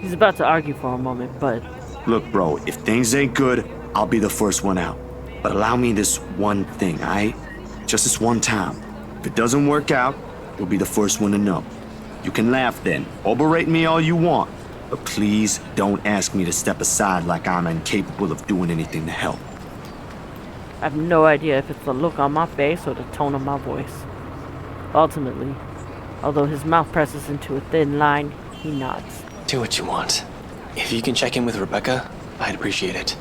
He's about to argue for a moment, but... Look, bro, if things ain't good, I'll be the first one out. But allow me this one thing, aight? Just this one time. If it doesn't work out, you'll be the first one to know. You can laugh then, or berate me all you want. But please don't ask me to step aside like I'm incapable of doing anything to help. I have no idea if it's the look on my face or the tone of my voice. Ultimately, although his mouth presses into a thin line, he nods. Do what you want. If you can check in with Rebecca, I'd appreciate it.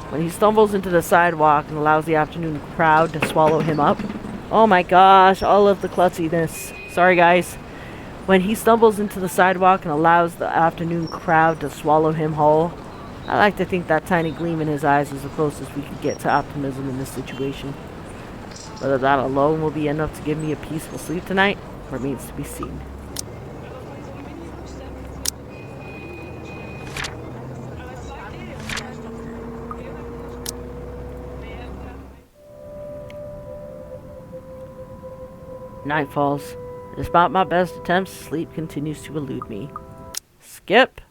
When he stumbles into the sidewalk and allows the afternoon crowd to swallow him up. Oh my gosh, all of the klutziness. Sorry guys. When he stumbles into the sidewalk and allows the afternoon crowd to swallow him whole, I like to think that tiny gleam in his eyes is the closest we could get to optimism in this situation. Whether that alone will be enough to give me a peaceful sleep tonight remains to be seen. Night falls. Despite my best attempts, sleep continues to elude me. Skip.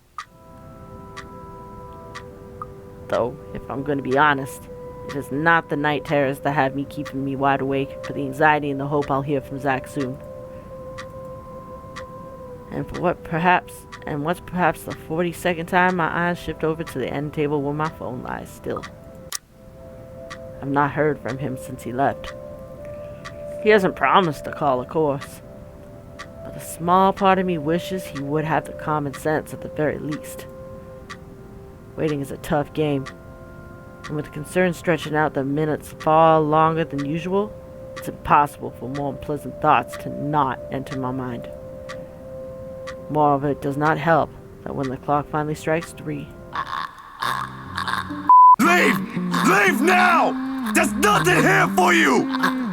Though, if I'm going to be honest, it is not the night terrors that have me keeping me wide awake, but the anxiety and the hope I'll hear from Zach soon. And what's perhaps the 42nd time my eyes shift over to the end table where my phone lies still. I've not heard from him since he left. He hasn't promised to call, of course. But a small part of me wishes he would have the common sense at the very least. Waiting is a tough game. And with the concern stretching out the minutes far longer than usual, it's impossible for more unpleasant thoughts to not enter my mind. Moreover, it does not help that when the clock finally strikes 3... Leave! Leave now! There's nothing here for you!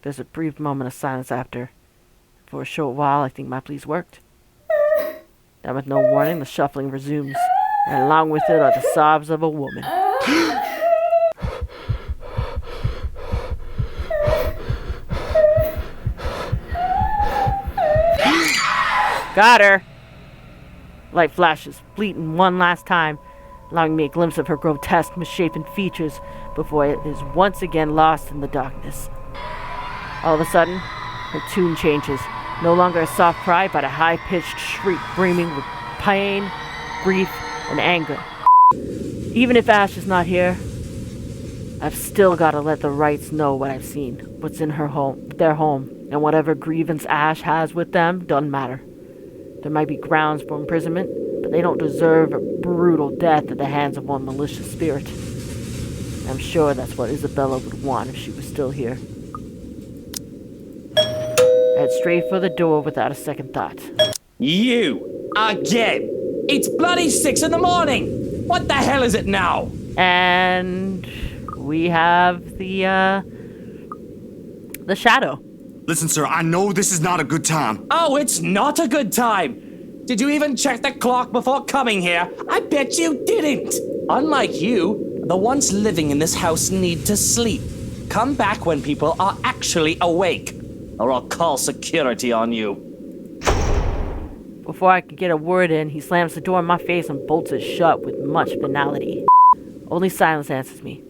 There's a brief moment of silence after. For a short while, I think my pleas worked. Then with no warning, the shuffling resumes, and along with it are the sobs of a woman. Got her! Light flashes, fleeting one last time, allowing me a glimpse of her grotesque, misshapen features before it is once again lost in the darkness. All of a sudden, her tune changes. No longer a soft cry, but a high-pitched shriek brimming with pain, grief, and anger. Even if Ash is not here, I've still got to let the Wrights know what I've seen, what's in their home, and whatever grievance Ash has with them doesn't matter. There might be grounds for imprisonment, but they don't deserve a brutal death at the hands of one malicious spirit. I'm sure that's what Isabella would want if she was still here. I head straight for the door without a second thought. You! Again! It's bloody 6 in the morning! What the hell is it now? And we have the shadow. Listen, sir, I know this is not a good time. Oh, it's not a good time! Did you even check the clock before coming here? I bet you didn't! Unlike you, the ones living in this house need to sleep. Come back when people are actually awake, or I'll call security on you. Before I can get a word in, he slams the door in my face and bolts it shut with much finality. Only silence answers me.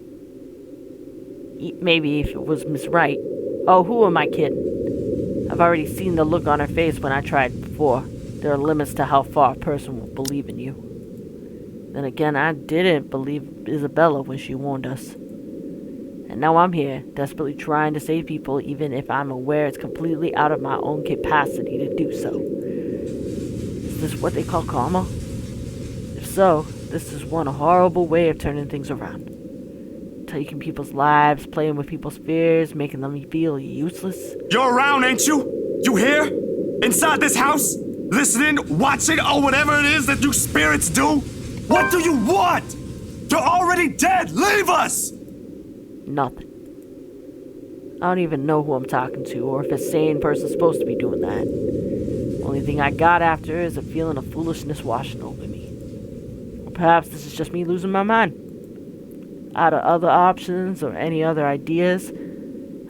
Maybe if it was Miss Wright. Oh, who am I kidding? I've already seen the look on her face when I tried before. There are limits to how far a person will believe in you. Then again, I didn't believe Isabella when she warned us. And now I'm here, desperately trying to save people, even if I'm aware it's completely out of my own capacity to do so. Is this what they call karma? If so, this is one horrible way of turning things around. Taking people's lives, playing with people's fears, making them feel useless. You're around, ain't you? You here? Inside this house? Listening, watching, or whatever it is that you spirits do? What do you want? You're already dead! Leave us! Nothing. I don't even know who I'm talking to, or if a sane person's supposed to be doing that. Only thing I got after is a feeling of foolishness washing over me. Or perhaps this is just me losing my mind. Out of other options or any other ideas,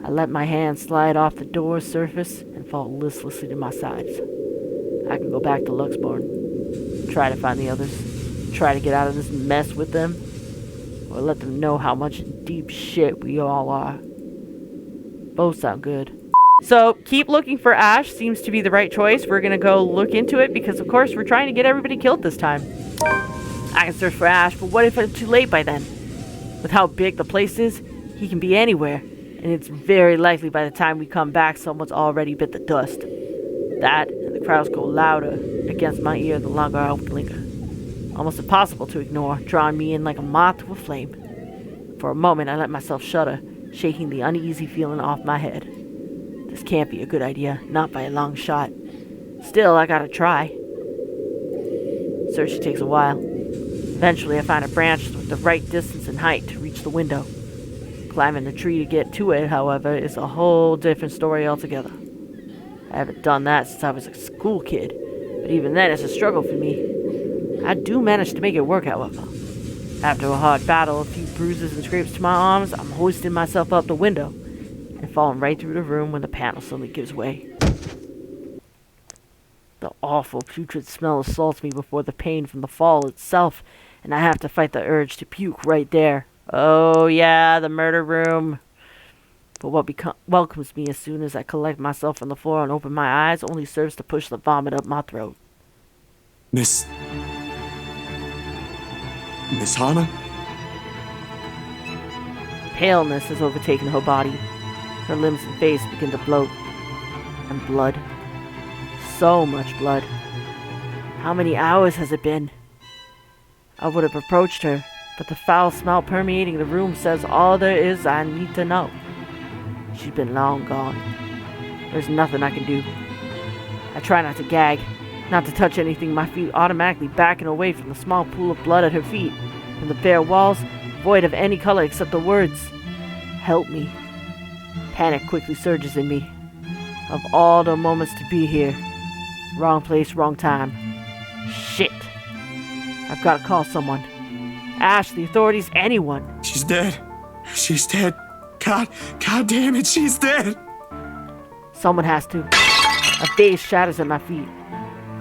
I let my hand slide off the door's surface and fall listlessly to my sides. I can go back to Luxborn, try to find the others, try to get out of this mess with them, or let them know how much deep shit we all are. Both sound good. So, keep looking for Ash seems to be the right choice. We're gonna go look into it because, of course, we're trying to get everybody killed this time. I can search for Ash, but what if it's too late by then? With how big the place is, he can be anywhere, and it's very likely by the time we come back, someone's already bit the dust. That, and the crowds go louder against my ear the longer I linger. Almost impossible to ignore, drawing me in like a moth to a flame. For a moment, I let myself shudder, shaking the uneasy feeling off my head. This can't be a good idea, not by a long shot. Still, I gotta try. Searching takes a while. Eventually, I find a branch with the right distance and height to reach the window. Climbing the tree to get to it, however, is a whole different story altogether. I haven't done that since I was a school kid, but even then it's a struggle for me. I do manage to make it work, however. After a hard battle, a few bruises and scrapes to my arms, I'm hoisting myself up the window and falling right through the room when the panel suddenly gives way. The awful putrid smell assaults me before the pain from the fall itself, and I have to fight the urge to puke right there. Oh yeah, the murder room. But what welcomes me as soon as I collect myself from the floor and open my eyes only serves to push the vomit up my throat. Miss Hana? Paleness has overtaken her body. Her limbs and face begin to bloat. And blood. So much blood. How many hours has it been? I would have approached her, but the foul smell permeating the room says all there is I need to know. She's been long gone. There's nothing I can do. I try not to gag, not to touch anything, my feet automatically backing away from the small pool of blood at her feet, and the bare walls, void of any color except the words, "Help me." Panic quickly surges in me. Of all the moments to be here, wrong place, wrong time. Shit. I've got to call someone. Ash, the authorities, anyone. She's dead. She's dead. God damn it, she's dead. Someone has to. A vase shatters at my feet.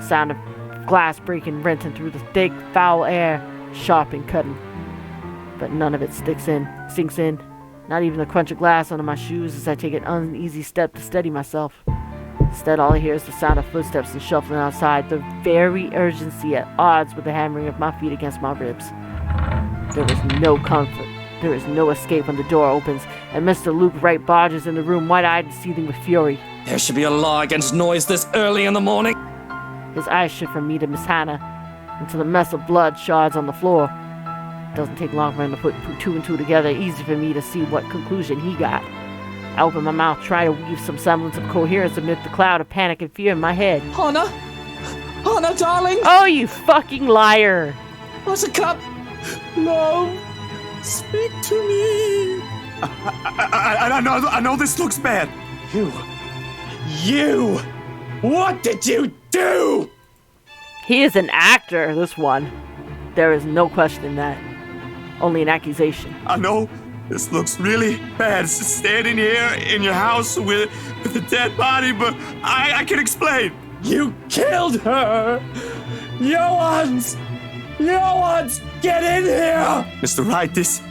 Sound of glass breaking, renting through the thick, foul air, sharp and cutting. But none of it sinks in. Not even the crunch of glass under my shoes as I take an uneasy step to steady myself. Instead, all I hear is the sound of footsteps and shuffling outside, the very urgency at odds with the hammering of my feet against my ribs. There is no comfort. There is no escape when the door opens, and Mr. Luke Wright barges in the room, wide-eyed and seething with fury. There should be a law against noise this early in the morning. His eyes shift from me to Miss Hannah, into the mess of blood shards on the floor. It doesn't take long for him to put two and two together, easy for me to see what conclusion he got. I open my mouth, try to weave some semblance of coherence amid the cloud of panic and fear in my head. Hannah? Hannah, darling? Oh, you fucking liar! Buttercup! No! Speak to me! I know this looks bad. You! What did you do? He is an actor, this one. There is no question in that. Only an accusation. I know this looks really bad, standing here in your house with a dead body, but I can explain. You killed her! You ones! Get in here! Mr. Wright, this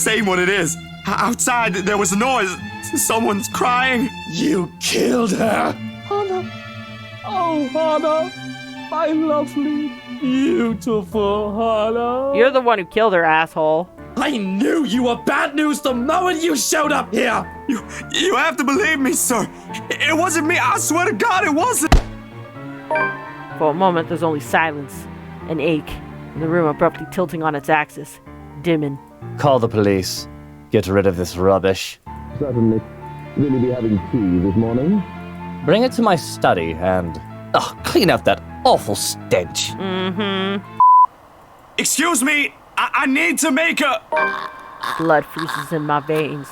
ain't what it is. Outside, there was a noise. Someone's crying. You killed her! Hannah! Oh, Hannah! My lovely, beautiful Hannah! You're the one who killed her, asshole. I knew you were bad news the moment you showed up here! You have to believe me, sir. It wasn't me. I swear to God, it wasn't. For a moment, there's only silence, an ache, and the room abruptly tilting on its axis, dimming. Call the police. Get rid of this rubbish. Certainly. Will you be having tea this morning? Bring it to my study and... clean out that awful stench. Excuse me. I need to make a... Blood freezes in my veins,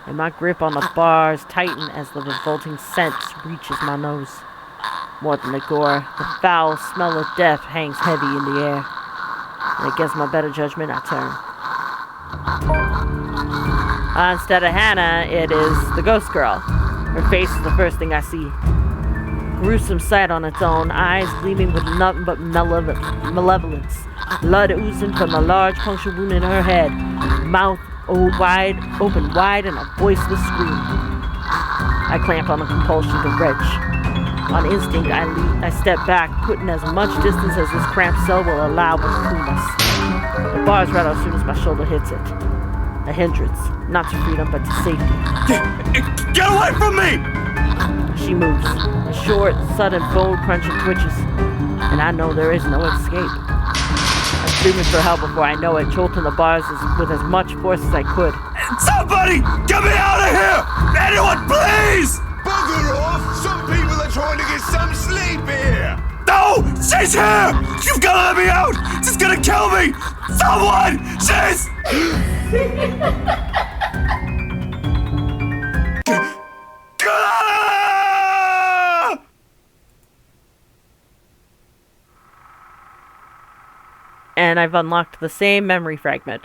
and my grip on the bars tighten as the revolting scent reaches my nose. More than the gore, the foul smell of death hangs heavy in the air. And against my better judgment, I turn. Instead of Hannah, it is the ghost girl. Her face is the first thing I see. Gruesome sight on its own, eyes gleaming with nothing but malevolence. Blood oozing from a large puncture wound in her head. Mouth open wide, and a voiceless scream. I clamp on the compulsion to retch. On instinct, I step back, putting as much distance as this cramped cell will allow between us. The bars rattle as soon as my shoulder hits it. A hindrance, not to freedom, but to safety. Get away from me! She moves. A short, sudden, bone-crunching twitches. And I know there is no escape. I'm screaming for help before I know it, jolting the bars with as much force as I could. Somebody! Get me out of here! Anyone, please! Bugger off! Some people are trying to get some sleep here! No! She's here! You've got to let me out! She's gonna kill me! Someone! She's... And I've unlocked the same memory fragment.